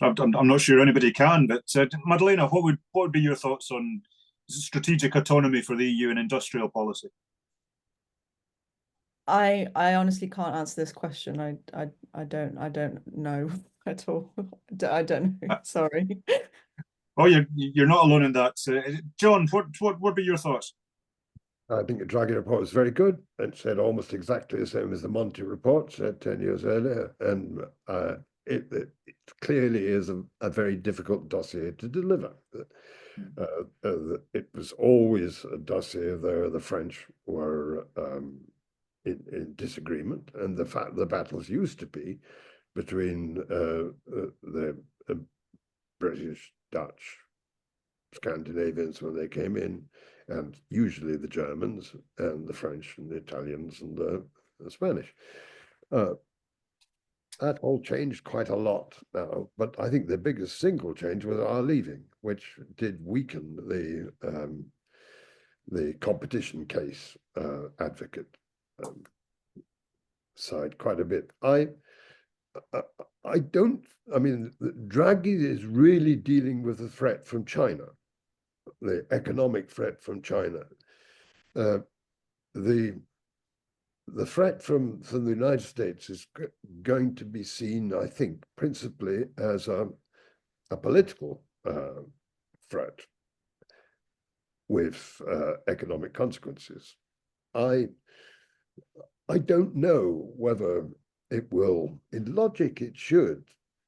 I'm not sure anybody can, but Madalena, what would be your thoughts on strategic autonomy for the EU and industrial policy? I honestly can't answer this question. I don't know at all. I don't know. Sorry. Oh, you're not alone in that. John, what would be your thoughts? I think the Draghi report was very good. It said almost exactly the same as the Monti report said 10 years earlier. And it clearly is a very difficult dossier to deliver. It was always a dossier there. The French were in disagreement. And the fact the battles used to be between the British, Dutch, Scandinavians when they came in, and usually the Germans and the French and the Italians and the Spanish. that all changed quite a lot now. But I think the biggest single change was our leaving, which did weaken the competition case advocate side quite a bit. I mean, Draghi is really dealing with the threat from China, the economic threat from China. The threat from the United States is going to be seen, I think, principally as a political threat with economic consequences. I don't know whether it will, in logic, it should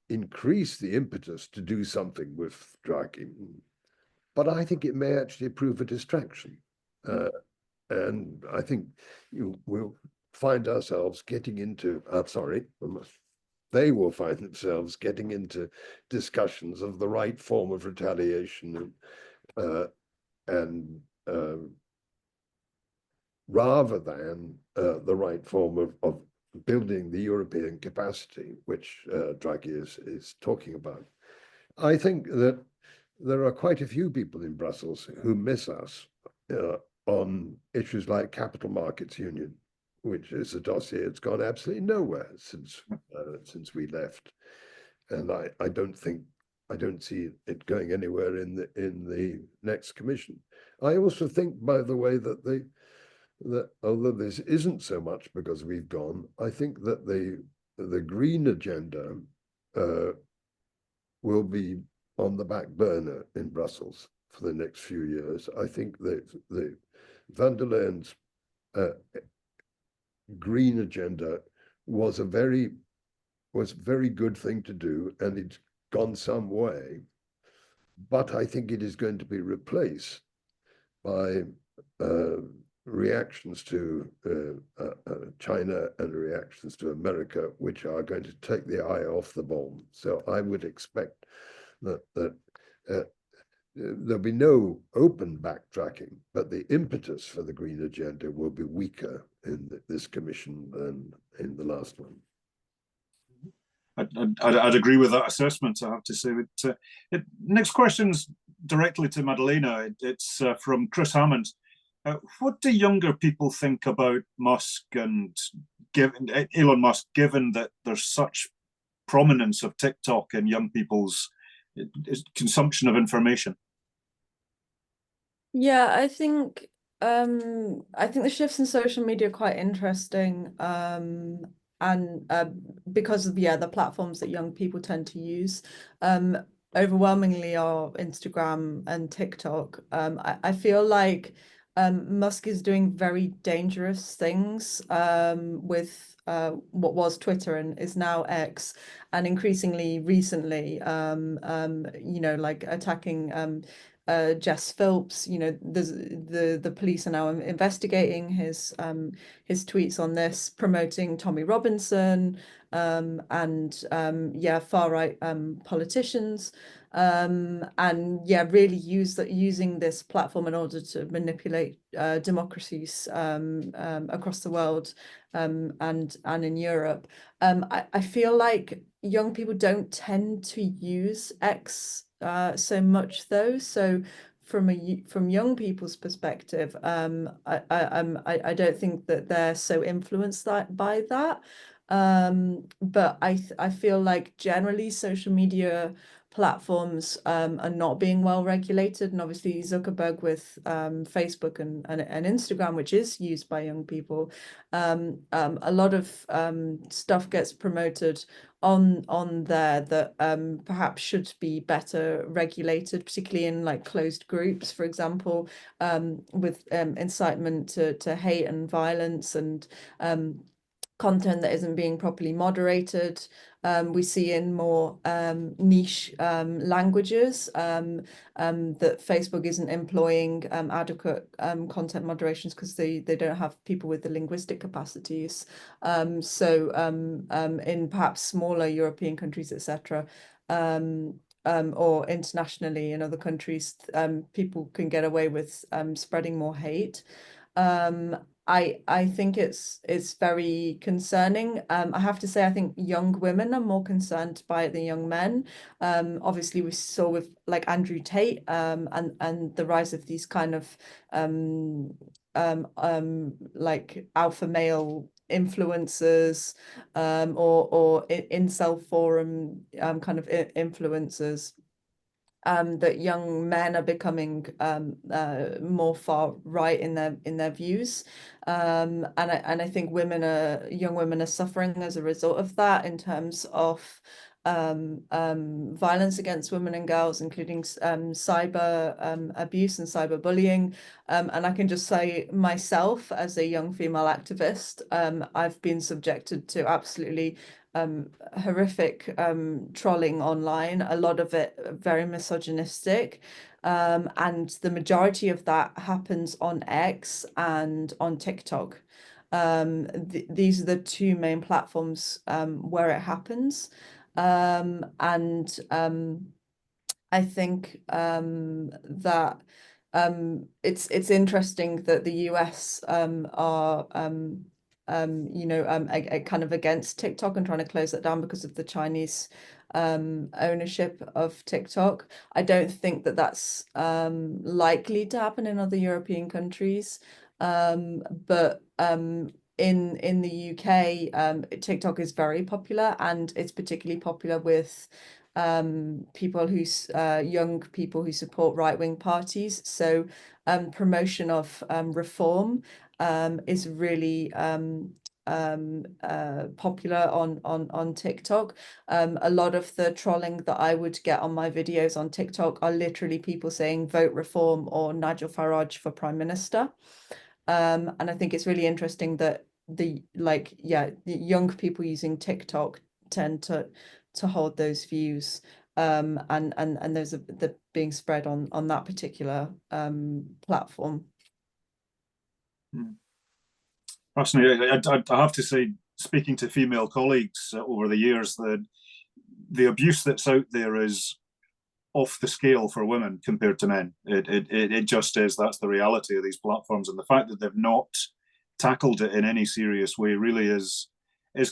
increase the impetus to do something with Draghi, but I think it may actually prove a distraction. And I think we'll find ourselves getting into, they will find themselves getting into discussions of the right form of retaliation and rather than the right form of building the European capacity, which Draghi is talking about. I think that there are quite a few people in Brussels who miss us on issues like capital markets union, which is a dossier that's gone absolutely nowhere since we left, and I don't see it going anywhere in the next commission. I also think, by the way, that although this isn't so much because we've gone, I think that the green agenda will be on the back burner in Brussels for the next few years. I think that the van der Leyen's green agenda was a very good thing to do, and it's gone some way. But I think it is going to be replaced by reactions to China and reactions to America, which are going to take the eye off the ball. So I would expect that there'll be no open backtracking, but the impetus for the green agenda will be weaker in this commission than in the last one. I'd agree with that assessment, I have to say. But, next question's directly to Madalena. It's from Chris Hammond. What do younger people think about Musk and Elon Musk, given that there's such prominence of TikTok in young people's consumption of information? Yeah, I think the shifts in social media are quite interesting, and because of the platforms that young people tend to use, overwhelmingly are Instagram and TikTok. I feel like Musk is doing very dangerous things with what was Twitter and is now X, and increasingly recently, like attacking Jess Phillips. There's the police are now investigating his tweets on this, promoting Tommy Robinson and far-right politicians, and really using this platform in order to manipulate democracies across the world, and in Europe. I feel like young people don't tend to use X so much, though. So from young people's perspective, I don't think that they're so influenced by that. But I feel like generally social media platforms are not being well regulated, and obviously Zuckerberg with Facebook and Instagram, which is used by young people, a lot of stuff gets promoted on there that perhaps should be better regulated, particularly in like closed groups, for example, with incitement to hate and violence, and content that isn't being properly moderated. We see in more niche languages that Facebook isn't employing adequate content moderations because they don't have people with the linguistic capacities. So in perhaps smaller European countries, etc., or internationally in other countries, people can get away with spreading more hate. I think it's very concerning. I have to say, I think young women are more concerned by it than young men. Obviously, we saw with like Andrew Tate and the rise of these kind of like alpha male influencers or incel forum kind of influencers. That young men are becoming more far right in their views, and I think young women are suffering as a result of that in terms of violence against women and girls, including cyber abuse and cyberbullying. And I can just say myself, as a young female activist, I've been subjected to absolutely horrific trolling online, a lot of it very misogynistic, and the majority of that happens on X and on TikTok. These are the two main platforms where it happens, and I think that it's interesting that the US are kind of against TikTok and trying to close that down because of the Chinese ownership of TikTok. I don't think that that's likely to happen in other European countries, but in the UK, TikTok is very popular, and it's particularly popular with people young people who support right-wing parties. So promotion of reform is really popular on TikTok. A lot of the trolling that I would get on my videos on TikTok are literally people saying vote reform or Nigel Farage for Prime Minister. And I think it's really interesting that the young people using TikTok tend to hold those views, and those are being spread on that particular platform. Fascinating. I have to say, speaking to female colleagues over the years, the abuse that's out there is off the scale for women compared to men. It just is. That's the reality of these platforms, and the fact that they've not tackled it in any serious way really is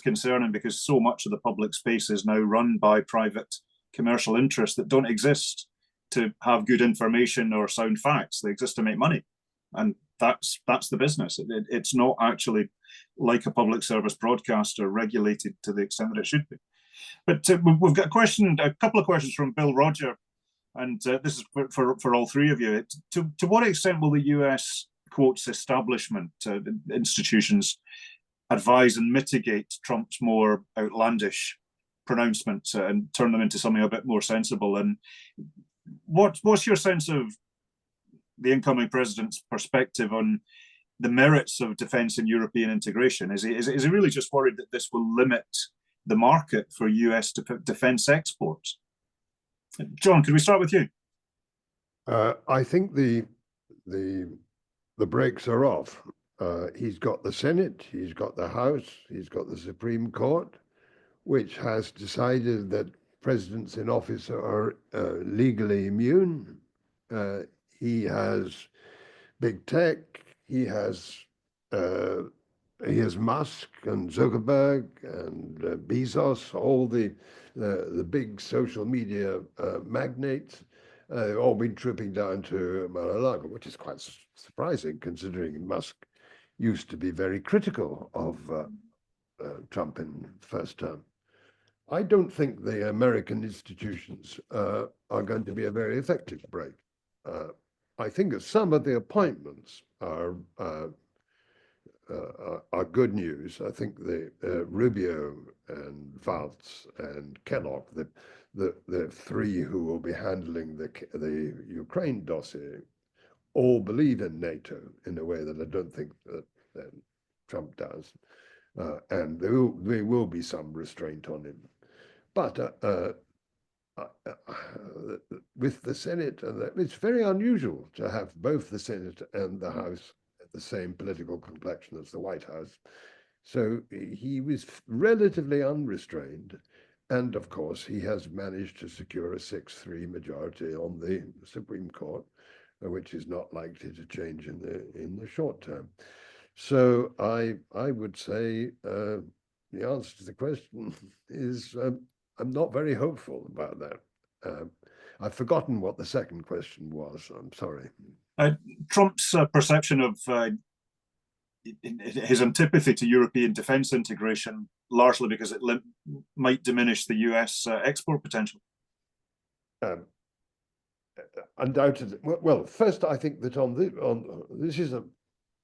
concerning, because so much of the public space is now run by private commercial interests that don't exist to have good information or sound facts. They exist to make money, and that's the business. It's not actually like a public service broadcaster, regulated to the extent that it should be. But we've got a couple of questions from Bill Roger, and this is for all three of you. To what extent will the US, quotes, establishment institutions advise and mitigate Trump's more outlandish pronouncements and turn them into something a bit more sensible? And what's your sense of the incoming president's perspective on the merits of defence and European integration? Is he really just worried that this will limit the market for US defence exports? John, could we start with you? I think the brakes are off. He's got the Senate, he's got the House, he's got the Supreme Court, which has decided that presidents in office are legally immune. He has big tech. He has Musk and Zuckerberg and Bezos, all the big social media magnates. They've all been tripping down to Mar-a-Lago, which is quite surprising, considering Musk used to be very critical of Trump in the first term. I don't think the American institutions are going to be a very effective brake. I think that some of the appointments are good news. I think the Rubio and Valtz and Kellogg, the three who will be handling the Ukraine dossier, all believe in NATO in a way that I don't think that Trump does, and there will be some restraint on him. But with the Senate, it's very unusual to have both the Senate and the House at the same political complexion as the White House. So he was relatively unrestrained. And of course, he has managed to secure a 6-3 majority on the Supreme Court, which is not likely to change in the short term. So I would say the answer to the question is I'm not very hopeful about that. I've forgotten what the second question was. I'm sorry. Trump's perception of his antipathy to European defence integration, largely because it might diminish the US export potential. Undoubtedly. Well, first, I think that this is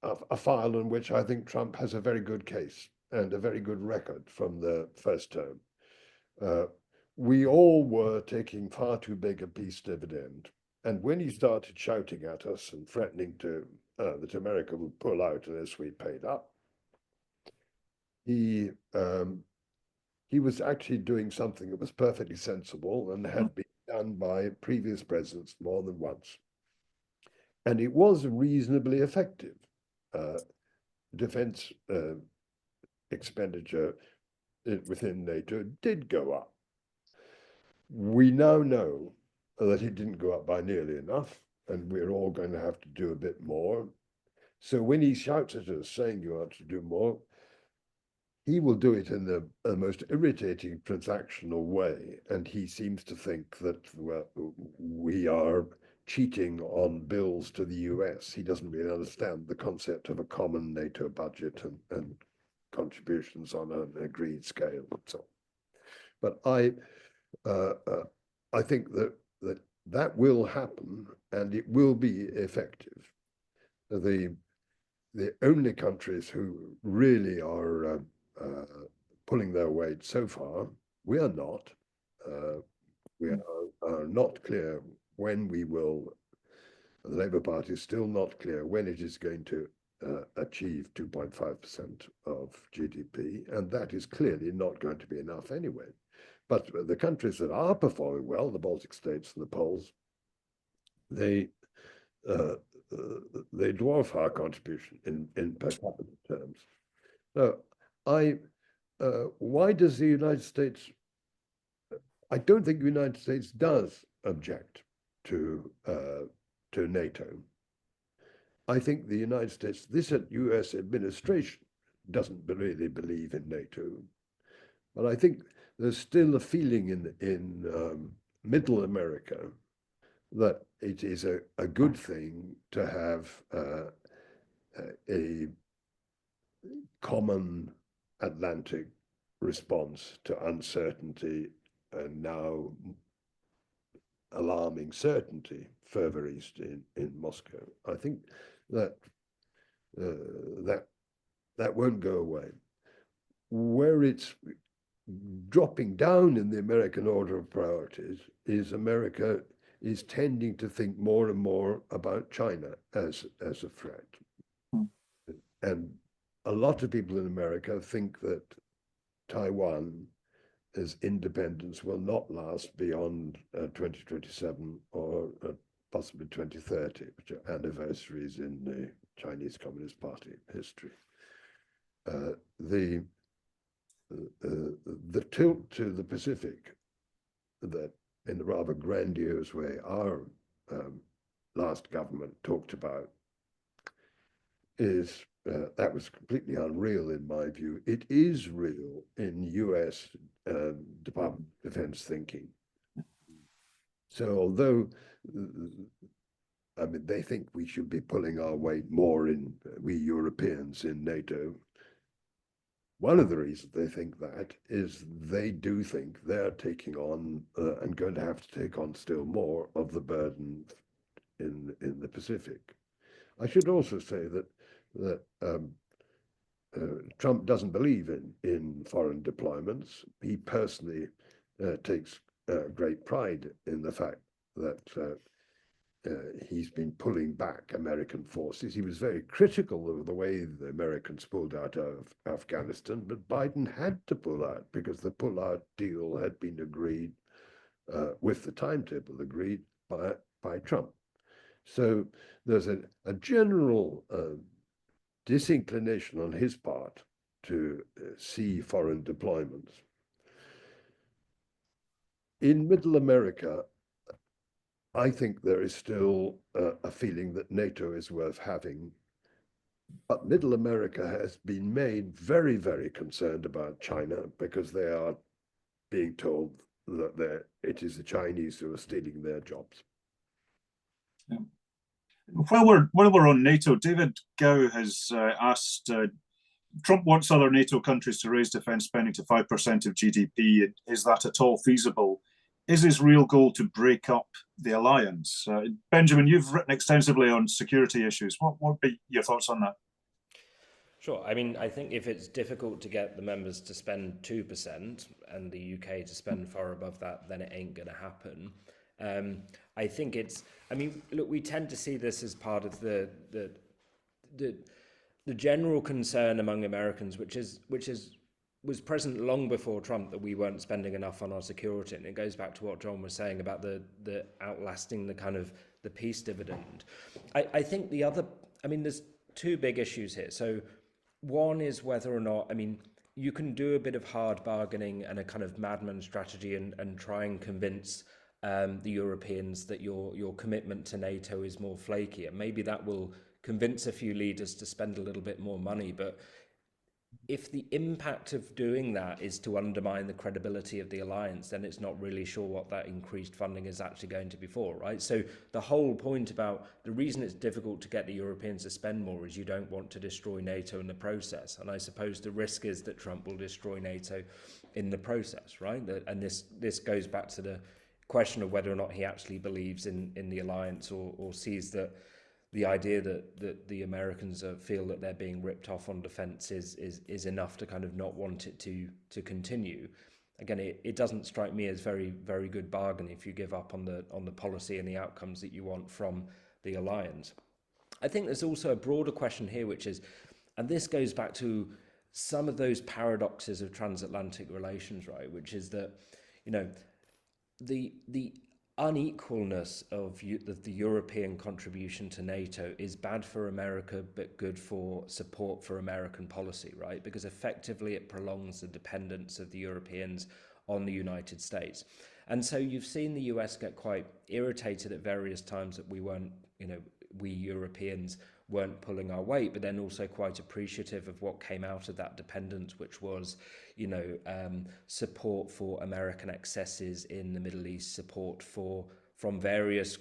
a file on which I think Trump has a very good case and a very good record from the first term. We all were taking far too big a peace dividend. And when he started shouting at us and threatening that America would pull out unless we paid up, he was actually doing something that was perfectly sensible and had been done by previous presidents more than once. And it was reasonably effective. Defense expenditure within NATO did go up. We now know that it didn't go up by nearly enough, and we're all going to have to do a bit more. So when he shouts at us saying you ought to do more, he will do it in the most irritating transactional way. And he seems to think that we are cheating on bills to the US. He doesn't really understand the concept of a common NATO budget and contributions on an agreed scale and so on. But I think that will happen and it will be effective. The only countries who really are pulling their weight so far, we are not. We are not clear when we will. The Labour Party is still not clear when it is going to achieve 2.5% of GDP, and that is clearly not going to be enough anyway. But the countries that are performing well, the Baltic states and the Poles, they dwarf our contribution in per capita terms. Now, why does the United States? I don't think the United States does object to NATO. I think the United States, this US administration doesn't really believe in NATO, but I think there's still a feeling in Middle America that it is a good thing to have a common Atlantic response to uncertainty and now alarming certainty further east in Moscow. I think that that won't go away. Where it's dropping down in the American order of priorities is America is tending to think more and more about China as a threat. And a lot of people in America think that Taiwan as independence will not last beyond 2027 or possibly 2030, which are anniversaries in the Chinese Communist Party history. The tilt to the Pacific that in a rather grandiose way our last government talked about is that was completely unreal in my view. It is real in US Department of Defense thinking. So although I mean they think we should be pulling our weight more in we Europeans in NATO, one of the reasons they think that is they do think they're taking on and going to have to take on still more of the burden in the Pacific. I should also say that Trump doesn't believe in foreign deployments. He personally takes great pride in the fact that he's been pulling back American forces. He was very critical of the way the Americans pulled out of Afghanistan, but Biden had to pull out because the pull-out deal had been agreed with the timetable agreed by Trump. So there's a general disinclination on his part to see foreign deployments. In Middle America, I think there is still a feeling that NATO is worth having But Middle America has been made very, very concerned about China because they are being told that it is the Chinese who are stealing their jobs. Yeah. While we're on NATO, David Gow has asked, Trump wants other NATO countries to raise defence spending to 5% of GDP. Is that at all feasible? Is his real goal to break up the alliance? Benjamin, you've written extensively on security issues. What would be your thoughts on that? Sure. I mean, I think if it's difficult to get the members to spend 2% and the UK to spend far above that, then it ain't going to happen. I think I mean, look, we tend to see this as part of the general concern among Americans, which was present long before Trump, that we weren't spending enough on our security. And it goes back to what John was saying about the outlasting the kind of the peace dividend. I think there's two big issues here. So one is whether or not, I mean, you can do a bit of hard bargaining and a kind of madman strategy and try and convince the Europeans that your commitment to NATO is more flaky, and maybe that will convince a few leaders to spend a little bit more money. But if the impact of doing that is to undermine the credibility of the alliance, then it's not really sure what that increased funding is actually going to be for, right? So the whole point about the reason it's difficult to get the Europeans to spend more is you don't want to destroy NATO in the process. And I suppose the risk is that Trump will destroy NATO in the process, right? And this goes back to the question of whether or not he actually believes in the alliance or sees that the idea that the Americans feel that they're being ripped off on defence is enough to kind of not want it to continue. Again, it doesn't strike me as very, very good bargain if you give up on the policy and the outcomes that you want from the alliance. I think there's also a broader question here, which is, and this goes back to some of those paradoxes of transatlantic relations, right? Which is that, you know, the unequalness of the European contribution to NATO is bad for America, but good for support for American policy, right? Because effectively it prolongs the dependence of the Europeans on the United States. And so you've seen the US get quite irritated at various times that we Europeans weren't pulling our weight, but then also quite appreciative of what came out of that dependence, which was, support for American excesses in the Middle East, support from various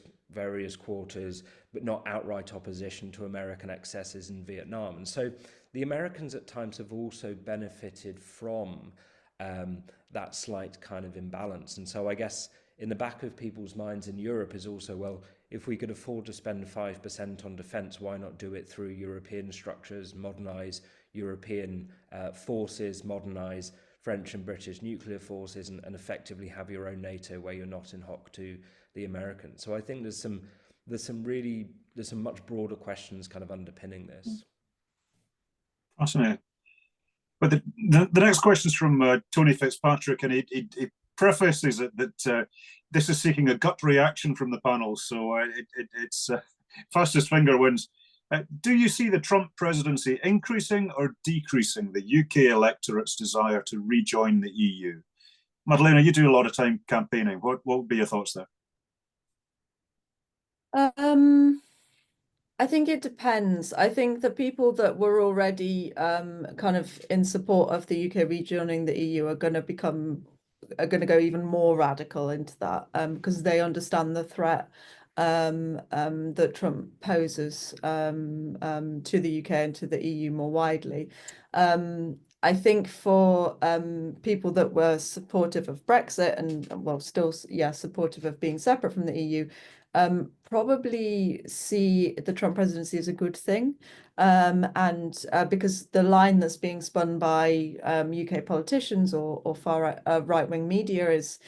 quarters, but not outright opposition to American excesses in Vietnam. And so the Americans at times have also benefited from that slight kind of imbalance. And so I guess in the back of people's minds in Europe is also, well, if we could afford to spend 5% on defence, why not do it through European structures, modernise European forces, modernise French and British nuclear forces, and effectively have your own NATO where you're not in hock to the Americans. So I think there's some much broader questions kind of underpinning this. Fascinating. But the next question is from Tony Fitzpatrick, and he prefaces it that this is seeking a gut reaction from the panel, so it's fastest finger wins. Do you see the Trump presidency increasing or decreasing the UK electorate's desire to rejoin the EU? Madalena, you do a lot of time campaigning. What would be your thoughts there? I think it depends. I think the people that were already kind of in support of the UK rejoining the EU are going to go even more radical into that because they understand the threat that Trump poses to the UK and to the EU more widely. I think for people that were supportive of Brexit and, well, still, supportive of being separate from the EU, probably see the Trump presidency as a good thing. And because the line that's being spun by UK politicians or far right-wing media is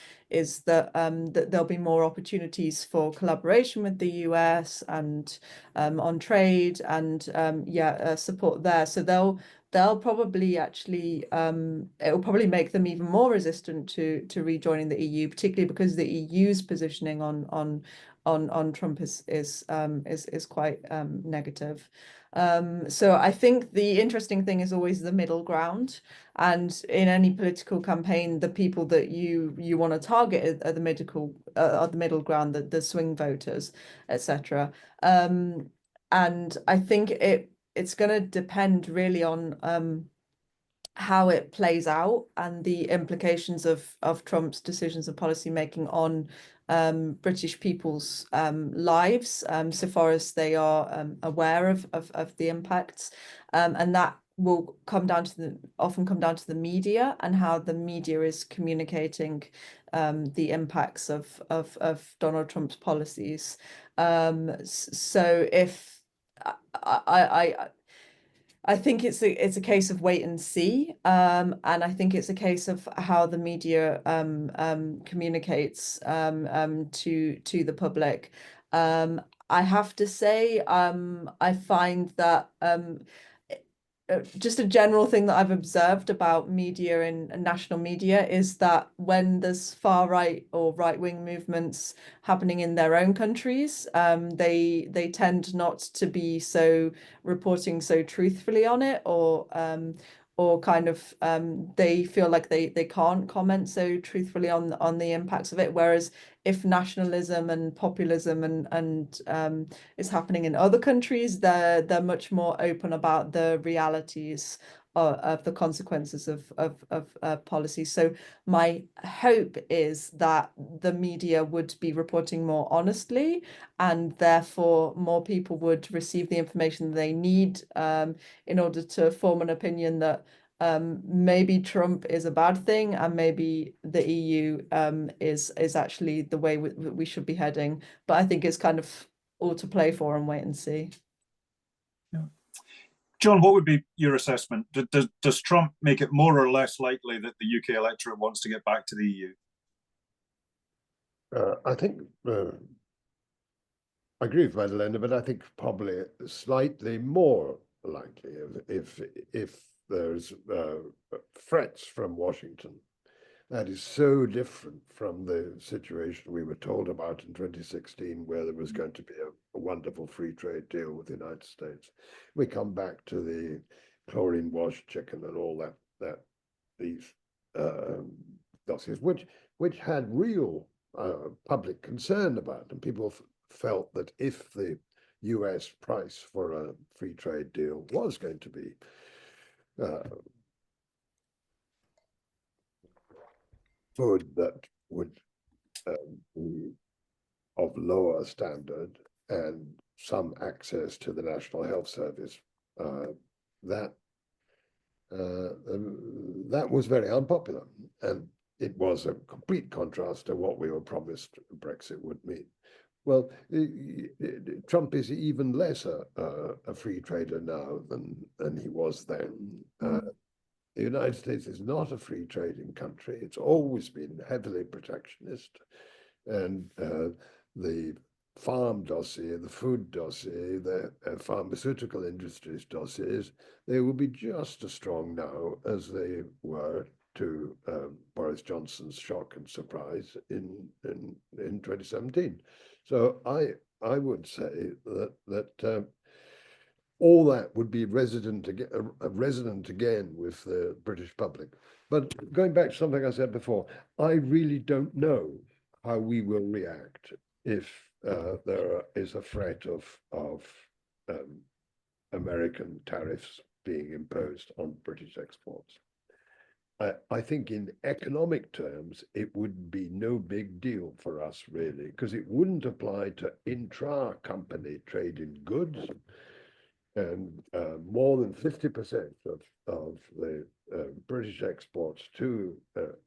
that there'll be more opportunities for collaboration with the US and on trade and support there. So they'll probably actually it will probably make them even more resistant to rejoining the EU, particularly because the EU's positioning on Trump is quite negative. So I think the interesting thing is always the middle ground, and in any political campaign, the people that you want to target are the middle ground, the swing voters, etc. And I think it's going to depend really on how it plays out and the implications of Trump's decisions of policy making on British people's lives, so far as they are aware of the impacts, and that will often come down to the media and how the media is communicating the impacts of Donald Trump's policies. So if I think it's a case of wait and see, and I think it's a case of how the media communicates to the public. I have to say, I find that just a general thing that I've observed about media and national media is that when there's far right or right wing movements happening in their own countries, they tend not to be so reporting so truthfully on it, or kind of they feel like they can't comment so truthfully on the impacts of it. Whereas if nationalism and populism and is happening in other countries, they're much more open about the realities of the consequences of policy. So my hope is that the media would be reporting more honestly, and therefore more people would receive the information they need in order to form an opinion that maybe Trump is a bad thing and maybe the EU is actually the way we should be heading. But I think it's kind of all to play for and wait and see. Yeah. John, what would be your assessment? Does Trump make it more or less likely that the UK electorate wants to get back to the EU? I think I agree with Madalena, but I think probably slightly more likely if there's threats from Washington. That is so different from the situation we were told about in 2016, where there was going to be a wonderful free trade deal with the United States. We come back to the chlorine wash chicken and all these dossiers, which had real public concern about, and people felt that if the US price for a free trade deal was going to be food that would be of lower standard and some access to the National Health Service, that was very unpopular, and it was a complete contrast to what we were promised Brexit would mean. Well, Trump is even less a free trader now than he was then. The United States is not a free trading country. It's always been heavily protectionist. And the farm dossier, the food dossier, the pharmaceutical industries dossiers, they will be just as strong now as they were to Boris Johnson's shock and surprise in 2017. So I would say that all that would be resonant again with the British public. But going back to something I said before, I really don't know how we will react if there is a threat of American tariffs being imposed on British exports. I think in economic terms, it would be no big deal for us, really, because it wouldn't apply to intra-company trade in goods. And more than 50% of the British exports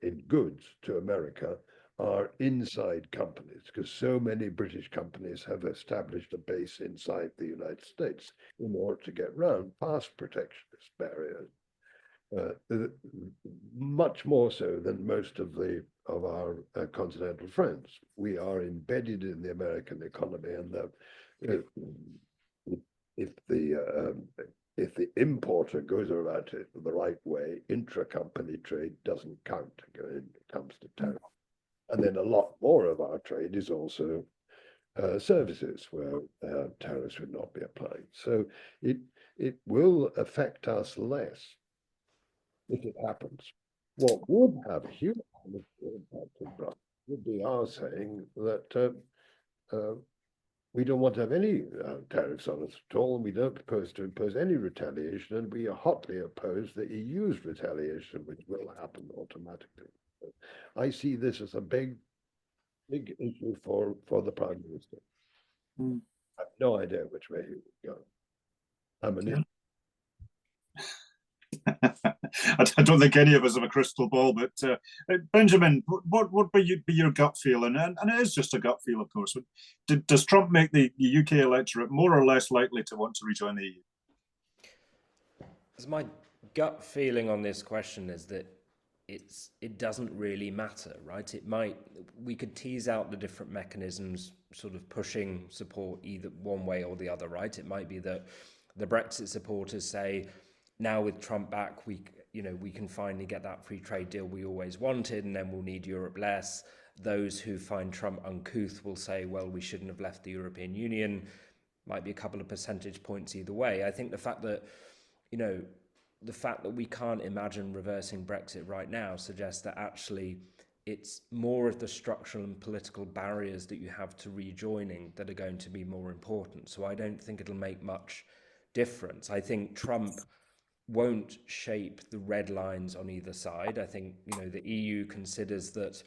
in goods to America are inside companies, because so many British companies have established a base inside the United States in order to get round past protectionist barriers. Much more so than most of our continental friends. We are embedded in the American economy, and if the importer goes about it the right way, intra-company trade doesn't count when it comes to tariff. And then a lot more of our trade is also services, where tariffs would not be applied. So it will affect us less if it happens. What would have a huge impact would be our saying that we don't want to have any tariffs on us at all, and we don't propose to impose any retaliation, and we hotly oppose the EU's retaliation, which will happen automatically. I see this as a big issue for the Prime Minister. Mm. I have no idea which way he would go. I'm an I don't think any of us have a crystal ball, but Benjamin, what would be your gut feeling? And it is just a gut feel, of course. Does Trump make the UK electorate more or less likely to want to rejoin the EU? So my gut feeling on this question is that it doesn't really matter, right? We could tease out the different mechanisms sort of pushing support either one way or the other, right? It might be that the Brexit supporters say, now with Trump back, we can finally get that free trade deal we always wanted, and then we'll need Europe less. Those who find Trump uncouth will say, well, we shouldn't have left the European Union. Might be a couple of percentage points either way. I think the fact that we can't imagine reversing Brexit right now suggests that actually it's more of the structural and political barriers that you have to rejoining that are going to be more important. So I don't think it'll make much difference. I think Trump won't shape the red lines on either side. I think the EU considers that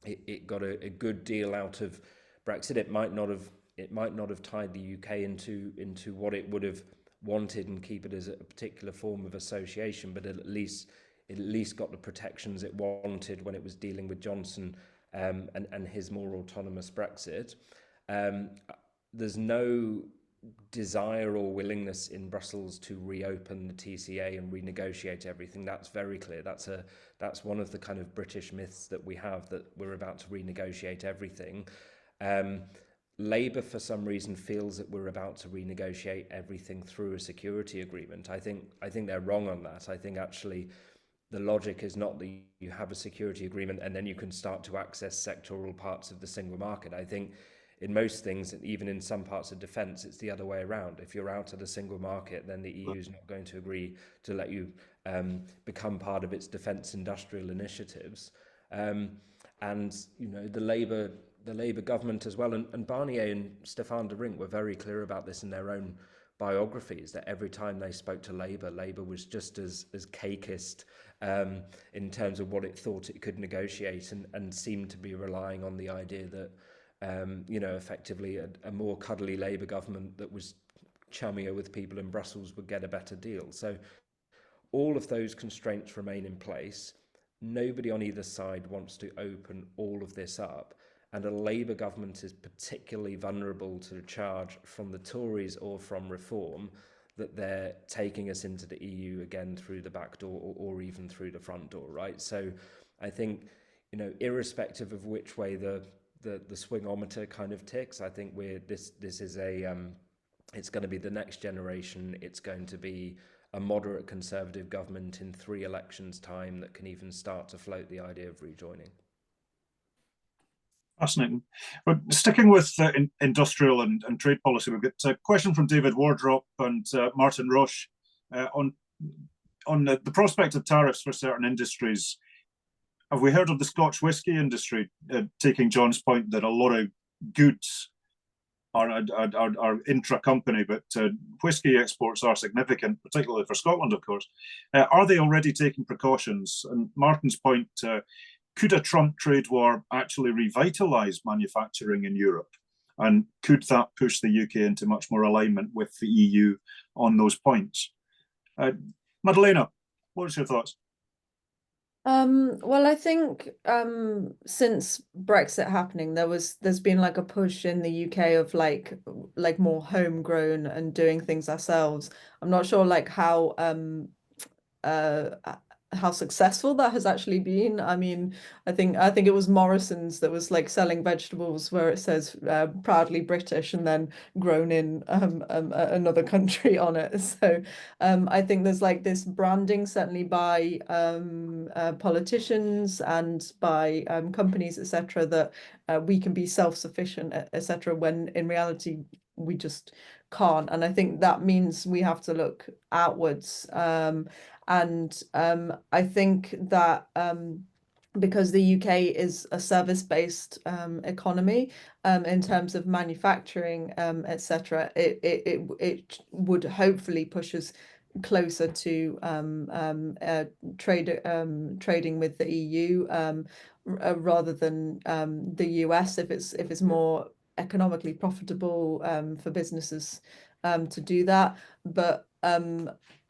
it got a good deal out of Brexit. It might not have tied the UK into what it would have wanted and keep it as a particular form of association, but it at least got the protections it wanted when it was dealing with Johnson and his more autonomous Brexit. There's no desire or willingness in Brussels to reopen the TCA and renegotiate everything. That's very clear. That's one of the kind of British myths that we have, that we're about to renegotiate everything. Labour, for some reason, feels that we're about to renegotiate everything through a security agreement. I think they're wrong on that. I think actually the logic is not that you have a security agreement and then you can start to access sectoral parts of the single market. I think in most things, and even in some parts of defence, it's the other way around. If you're out of the single market, then the EU is not going to agree to let you become part of its defence industrial initiatives. And the Labour government as well, and Barnier and Stéphane de Rink were very clear about this in their own biographies, that every time they spoke to Labour was just as cakeist in terms of what it thought it could negotiate, and seemed to be relying on the idea that effectively a more cuddly Labour government that was chummier with people in Brussels would get a better deal. So all of those constraints remain in place. Nobody on either side wants to open all of this up, and a Labour government is particularly vulnerable to the charge from the Tories or from Reform that they're taking us into the EU again through the back door or even through the front door, right? So I think, irrespective of which way the swingometer kind of ticks, I think this is it's going to be the next generation. It's going to be a moderate conservative government in 3 elections time that can even start to float the idea of rejoining. Fascinating. But sticking with industrial and trade policy, we've got a question from David Wardrop and Martin Roche on the prospect of tariffs for certain industries. Have we heard of the Scotch whisky industry taking John's point that a lot of goods are intra-company, but whisky exports are significant, particularly for Scotland, of course. Are they already taking precautions? And Martin's point, could a Trump trade war actually revitalise manufacturing in Europe? And could that push the UK into much more alignment with the EU on those points? Madalena, what's your thoughts? Well, I think since Brexit happening, there's been like a push in the UK of like more homegrown and doing things ourselves. I'm not sure like how successful that has actually been. I mean, I think it was Morrison's that was like selling vegetables where it says proudly British and then grown in another country on it. So I think there's like this branding certainly by politicians and by companies, etc., that we can be self-sufficient, etc., when in reality we just can't. And I think that means we have to look outwards. And I think that because the UK is a service-based economy in terms of manufacturing, etc. It would hopefully push us closer to trading with the EU rather than the US if it's more economically profitable for businesses to do that. But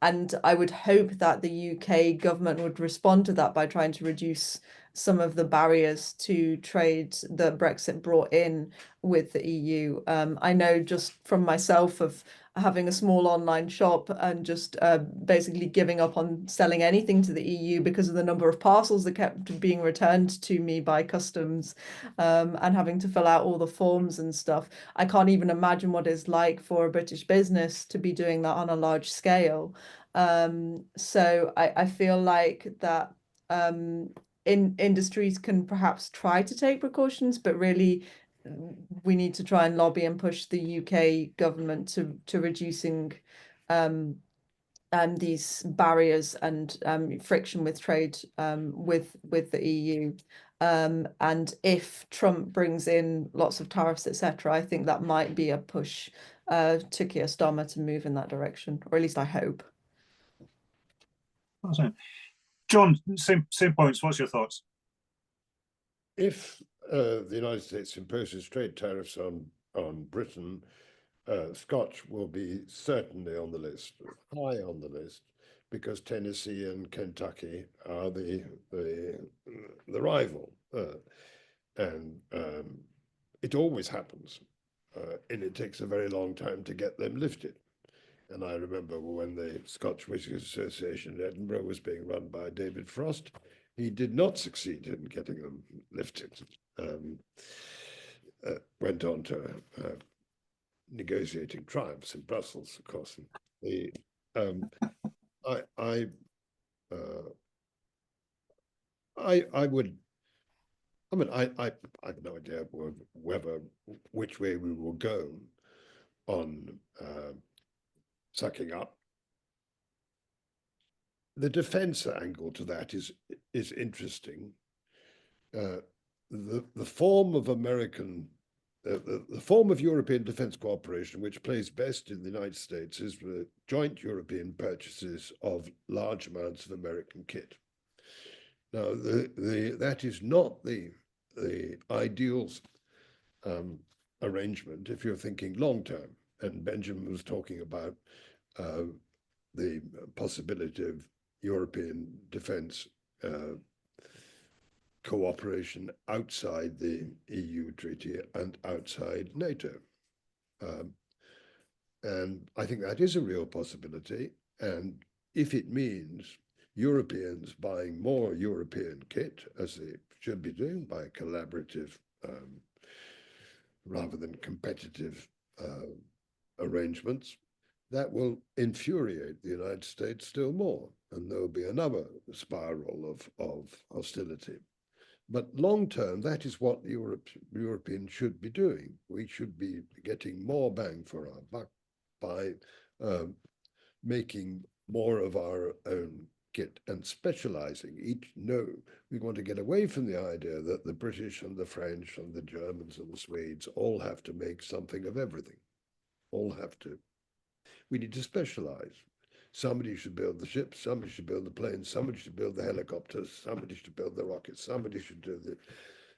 and I would hope that the UK government would respond to that by trying to reduce some of the barriers to trade that Brexit brought in with the EU. I know just from myself of having a small online shop and just basically giving up on selling anything to the EU because of the number of parcels that kept being returned to me by customs and having to fill out all the forms and stuff. I can't even imagine what it's like for a British business to be doing that on a large scale. So I feel like that industries can perhaps try to take precautions, but really we need to try and lobby and push the UK government to reducing these barriers and friction with trade with the EU. And if Trump brings in lots of tariffs, etc., I think that might be a push to Keir Starmer to move in that direction, or at least I hope. Awesome. John, same points. What's your thoughts? If the United States imposes trade tariffs on Britain, Scotch will be certainly on the list, high on the list, because Tennessee and Kentucky are the rival, and it always happens, and it takes a very long time to get them lifted. And I remember when the Scotch Whisky Association in Edinburgh was being run by David Frost, he did not succeed in getting them lifted. Went on to negotiating triumphs in Brussels, of course. I have no idea which way we will go on sucking up. The defense angle to that is interesting. The form of the form of European defense cooperation which plays best in the United States is the joint European purchases of large amounts of American kit. Now, that is not the ideal arrangement if you're thinking long term. And Benjamin was talking about the possibility of European defense cooperation outside the EU treaty and outside NATO. And I think that is a real possibility. And if it means Europeans buying more European kit, as they should be doing by collaborative rather than competitive arrangements, that will infuriate the United States still more, and there will be another spiral of hostility. But long term, that is what Europeans should be doing. We should be getting more bang for our buck by making more of our own kit and specializing. We want to get away from the idea that the British and the French and the Germans and the Swedes all have to make something of everything. All have to. We need to specialize. Somebody should build the ships, somebody should build the planes, somebody should build the helicopters, somebody should build the rockets, somebody should do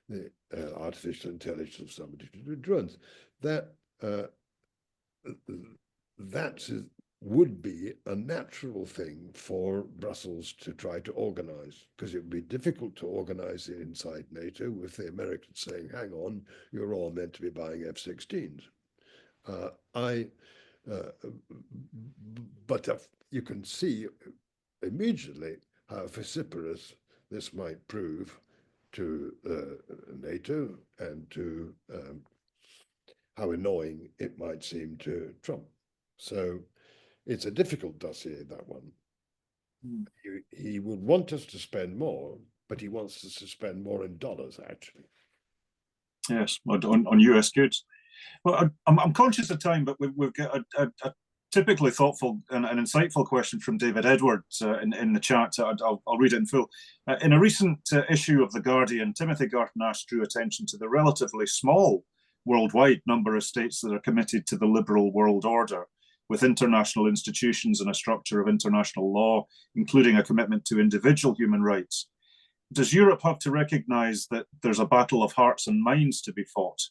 the artificial intelligence, somebody should do drones. That would be a natural thing for Brussels to try to organize, because it would be difficult to organize it inside NATO with the Americans saying, hang on, you're all meant to be buying F-16s. But you can see immediately how vociferous this might prove to NATO and to how annoying it might seem to Trump. So it's a difficult dossier, that one. He would want us to spend more, but he wants us to spend more in dollars, actually. Yes, on US goods. Well, I'm conscious of time, but we've got typically thoughtful and an insightful question from David Edwards in the chat. I'll read it in full. In a recent issue of The Guardian, Timothy Garton Ash drew attention to the relatively small worldwide number of states that are committed to the liberal world order, with international institutions and a structure of international law, including a commitment to individual human rights. Does Europe have to recognise that there's a battle of hearts and minds to be fought?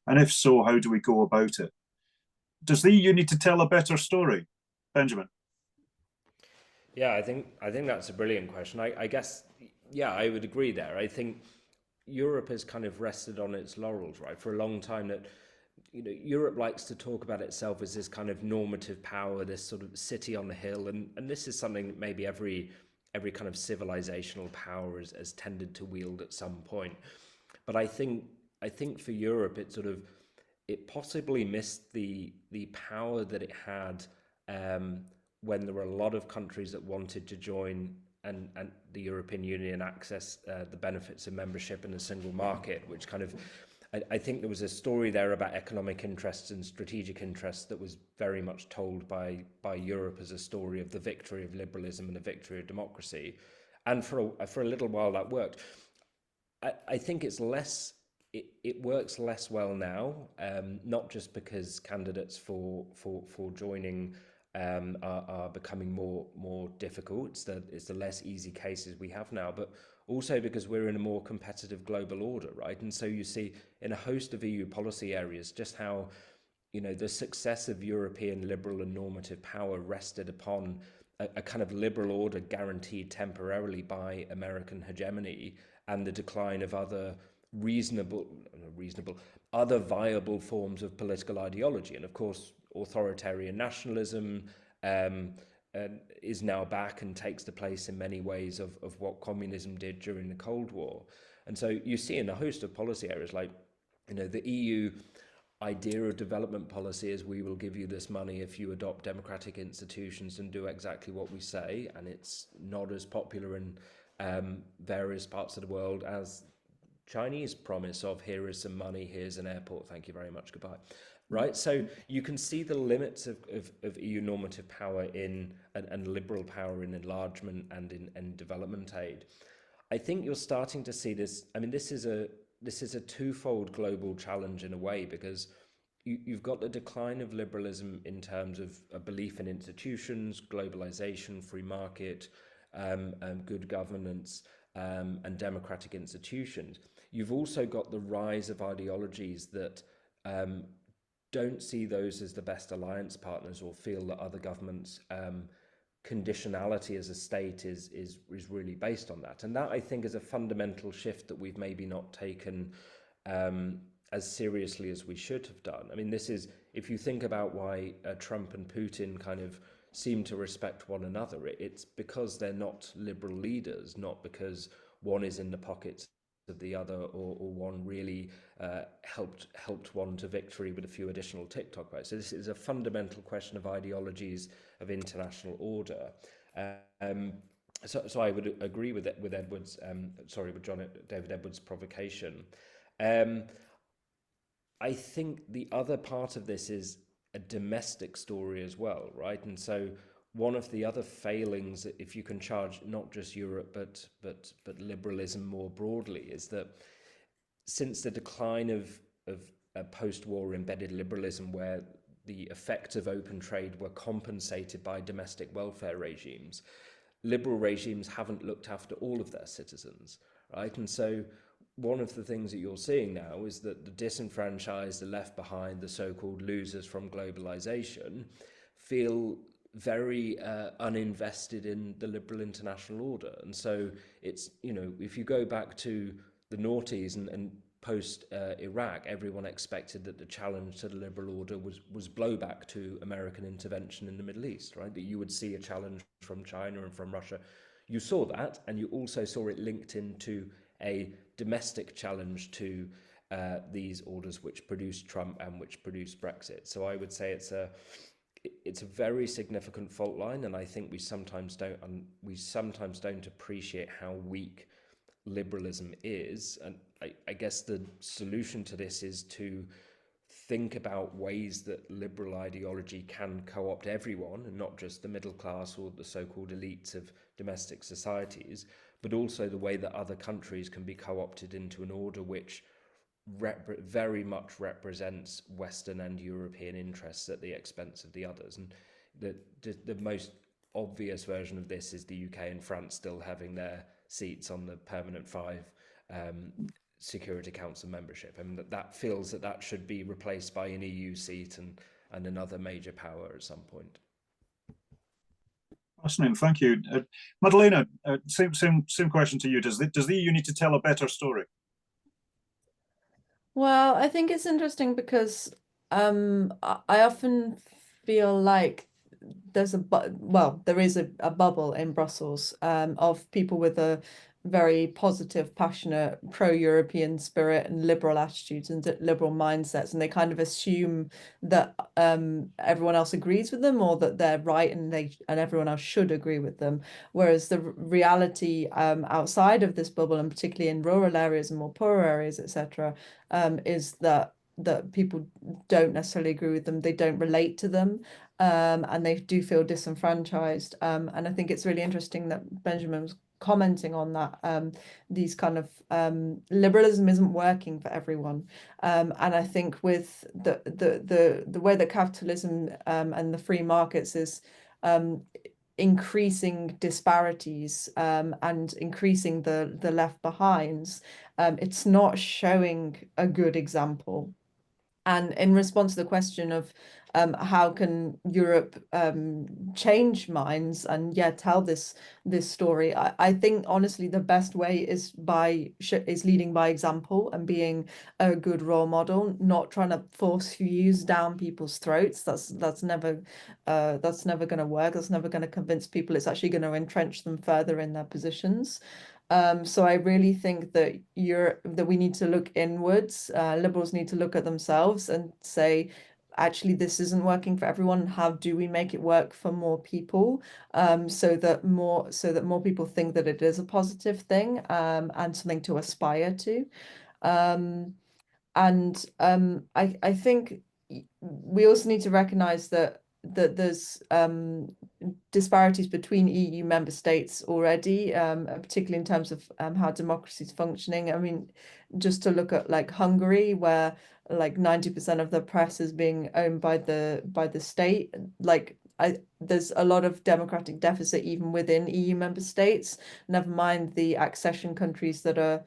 And if so, how do we go about it? Does the EU need to tell a better story? Benjamin? Yeah, I think that's a brilliant question. I guess, yeah, I would agree there. I think Europe has kind of rested on its laurels, right? For a long time that, Europe likes to talk about itself as this kind of normative power, this sort of city on the hill. And this is something that maybe every kind of civilizational power has tended to wield at some point. But I think for Europe, it possibly missed the power that it had when there were a lot of countries that wanted to join and the European Union access the benefits of membership in the single market, which kind of, I think there was a story there about economic interests and strategic interests that was very much told by Europe as a story of the victory of liberalism and the victory of democracy. And for a little while that worked. I think it's less, it works less well now, not just because candidates for joining are becoming more difficult. It's the less easy cases we have now, but also because we're in a more competitive global order, right? And so you see in a host of EU policy areas just how, the success of European liberal and normative power rested upon a kind of liberal order guaranteed temporarily by American hegemony and the decline of other other viable forms of political ideology. And of course, authoritarian nationalism is now back and takes the place in many ways of what communism did during the Cold War. And so you see in a host of policy areas like, the EU idea of development policy is we will give you this money if you adopt democratic institutions and do exactly what we say. And it's not as popular in various parts of the world as Chinese promise of here is some money, here's an airport, thank you very much, goodbye. Right, so you can see the limits of EU normative power and liberal power in enlargement and in development aid. I think you're starting to see this. I mean, this is a twofold global challenge in a way, because you've got the decline of liberalism in terms of a belief in institutions, globalization, free market, good governance, and democratic institutions. You've also got the rise of ideologies that don't see those as the best alliance partners, or feel that other governments' conditionality as a state is really based on that. And that, I think, is a fundamental shift that we've maybe not taken as seriously as we should have done. I mean, this is, if you think about why Trump and Putin kind of seem to respect one another, it's because they're not liberal leaders, not because one is in the pockets of the other, or one really helped one to victory with a few additional TikTok votes. So this is a fundamental question of ideologies of international order. So I would agree with Edwards. With David Edwards' provocation. I think the other part of this is a domestic story as well, right? And so one of the other failings, if you can charge not just Europe but liberalism more broadly, is that since the decline of post-war embedded liberalism, where the effects of open trade were compensated by domestic welfare regimes, liberal regimes haven't looked after all of their citizens, right? And so one of the things that you're seeing now is that the disenfranchised, the left behind, the so-called losers from globalization feel very uninvested in the liberal international order. And so it's, if you go back to the noughties and post Iraq, everyone expected that the challenge to the liberal order was blowback to American intervention in the Middle East, right? That you would see a challenge from China and from Russia. You saw that, and you also saw it linked into a domestic challenge to these orders, which produced Trump and which produced Brexit. So I would say it's a very significant fault line, and I think we sometimes don't appreciate how weak liberalism is. And I guess the solution to this is to think about ways that liberal ideology can co-opt everyone and not just the middle class or the so-called elites of domestic societies, but also the way that other countries can be co-opted into an order which very much represents Western and European interests at the expense of the others. And the most obvious version of this is the UK and France still having their seats on the permanent five Security Council membership, and that feels that should be replaced by an EU seat and another major power at some point. Fascinating, thank you. Madalena, same question to you. Does the EU need to tell a better story? Well, I think it's interesting because I often feel like there is a bubble in Brussels of people with a very positive, passionate, pro-European spirit and liberal attitudes and liberal mindsets, and they kind of assume that everyone else agrees with them, or that they're right and everyone else should agree with them. Whereas the reality outside of this bubble, and particularly in rural areas and more poor areas, etc., is that people don't necessarily agree with them, they don't relate to them, and they do feel disenfranchised. And I think it's really interesting that Benjamin was commenting on that, these kind of liberalism isn't working for everyone, and I think with the way that capitalism and the free markets is increasing disparities and increasing the left behinds, it's not showing a good example. And in response to the question of how can Europe change minds and tell this story, I think honestly the best way is leading by example and being a good role model, not trying to force views down people's throats. That's never going to work. That's never going to convince people. It's actually going to entrench them further in their positions. So I really think that we need to look inwards. Liberals need to look at themselves and say, actually, this isn't working for everyone. How do we make it work for more people, so that more people think that it is a positive thing, and something to aspire to. I think we also need to recognize that there's disparities between EU member states already, particularly in terms of how democracy is functioning. I mean, just to look at like Hungary, where like 90% of the press is being owned by the state. Like there's a lot of democratic deficit even within EU member states, never mind the accession countries that are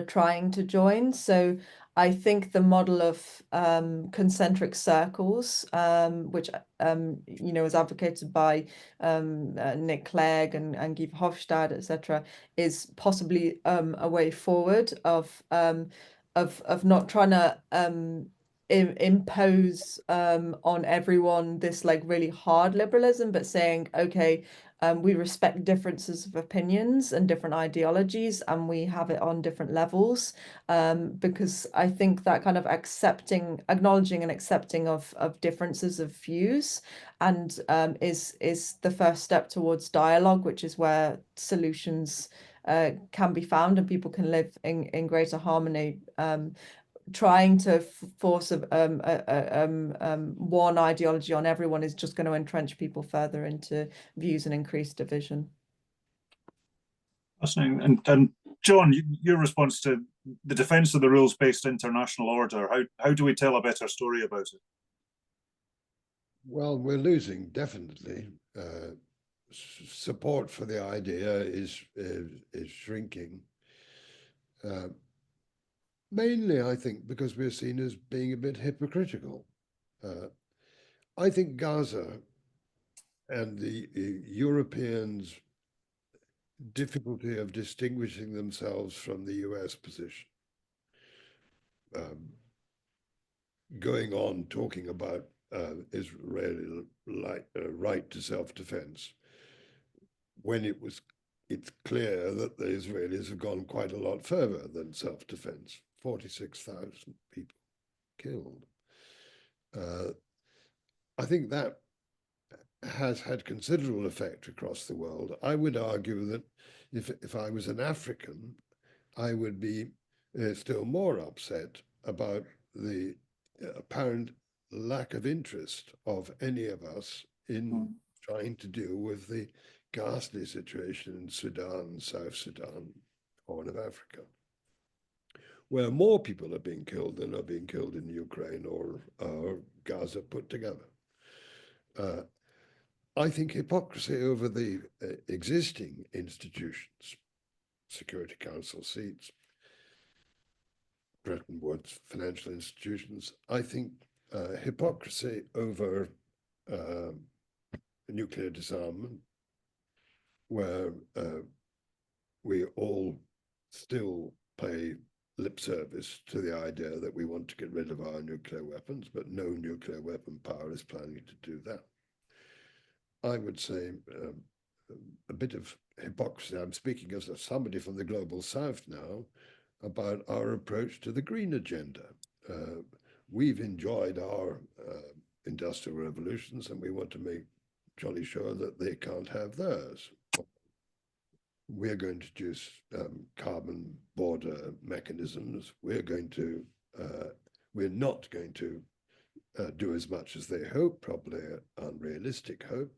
trying to join. So I think the model of concentric circles, which is advocated by Nick Clegg and Guy Verhofstadt, etc., is possibly a way forward of not trying to impose on everyone this like really hard liberalism, but saying, okay, we respect differences of opinions and different ideologies, and we have it on different levels, because I think that kind of acknowledging and accepting of differences of views and is the first step towards dialogue, which is where solutions can be found and people can live in greater harmony. Trying to force one ideology on everyone is just going to entrench people further into views and increase division. Fascinating. And John, your response to the defence of the rules-based international order, how do we tell a better story about it? Well, we're losing, definitely. Support for the idea is shrinking. Mainly, I think, because we're seen as being a bit hypocritical. I think Gaza and the Europeans' difficulty of distinguishing themselves from the US position, going on talking about Israeli right to self-defense, when it's clear that the Israelis have gone quite a lot further than self-defense. 46,000 people killed. I think that has had considerable effect across the world. I would argue that if I was an African, I would be still more upset about the apparent lack of interest of any of us in trying to deal with the ghastly situation in Sudan, South Sudan, Horn of Africa, where more people are being killed than are being killed in Ukraine or Gaza put together. I think hypocrisy over the existing institutions, Security Council seats, Bretton Woods financial institutions, I think hypocrisy over nuclear disarmament, where we all still pay lip service to the idea that we want to get rid of our nuclear weapons, but no nuclear weapon power is planning to do that. I would say a bit of hypocrisy. I'm speaking as somebody from the global south now about our approach to the green agenda. We've enjoyed our industrial revolutions, and we want to make jolly sure that they can't have theirs. We're going to introduce carbon border mechanisms. We're not going to do as much as they hope, probably unrealistic hope.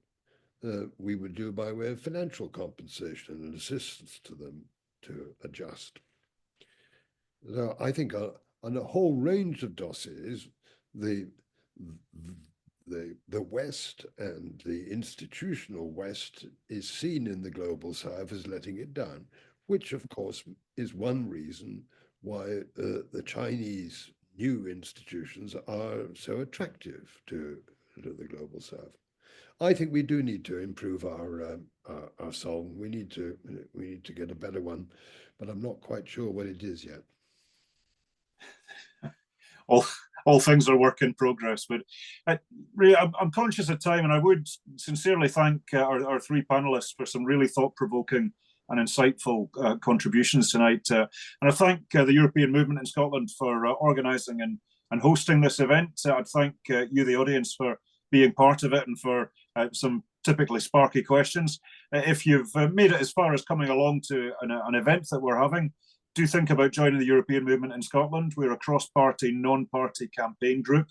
We would do by way of financial compensation and assistance to them to adjust. So I think on a whole range of dossiers, the West and the institutional West is seen in the global South as letting it down, which of course is one reason why the Chinese new institutions are so attractive to the global South. I think we do need to improve our song. We need to get a better one, but I'm not quite sure what it is yet. All things are work in progress, but really, I'm conscious of time, and I would sincerely thank our three panelists for some really thought-provoking and insightful contributions tonight. And I thank the European Movement in Scotland for organising and hosting this event. I'd thank you, the audience, for being part of it and for some typically sparky questions. If you've made it as far as coming along to an event that we're having, do think about joining the European Movement in Scotland. We're a cross-party, non-party campaign group,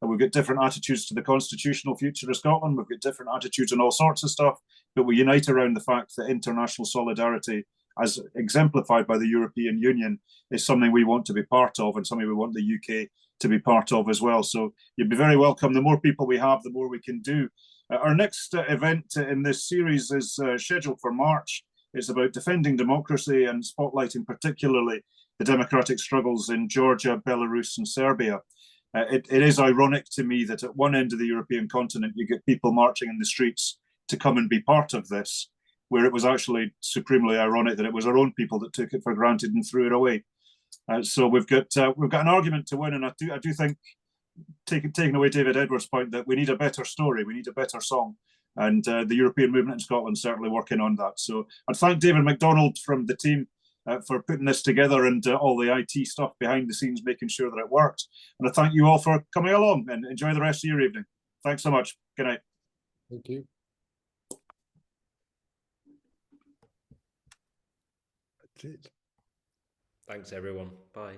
and we've got different attitudes to the constitutional future of Scotland. We've got different attitudes on all sorts of stuff, but we unite around the fact that international solidarity, as exemplified by the European Union, is something we want to be part of and something we want the UK to be part of as well. So you'd be very welcome. The more people we have, the more we can do. Our next event in this series is scheduled for March. It's about defending democracy and spotlighting particularly the democratic struggles in Georgia, Belarus, and Serbia. It is ironic to me that at one end of the European continent, you get people marching in the streets to come and be part of this, where it was actually supremely ironic that it was our own people that took it for granted and threw it away. So we've got an argument to win, and I do think, taking away David Edwards' point, that we need a better story, we need a better song. And the European Movement in Scotland certainly working on that. So I'd thank David MacDonald from the team for putting this together and all the IT stuff behind the scenes, making sure that it worked. And I thank you all for coming along, and enjoy the rest of your evening. Thanks so much. Good night. Thank you. That's it. Thanks, everyone. Bye.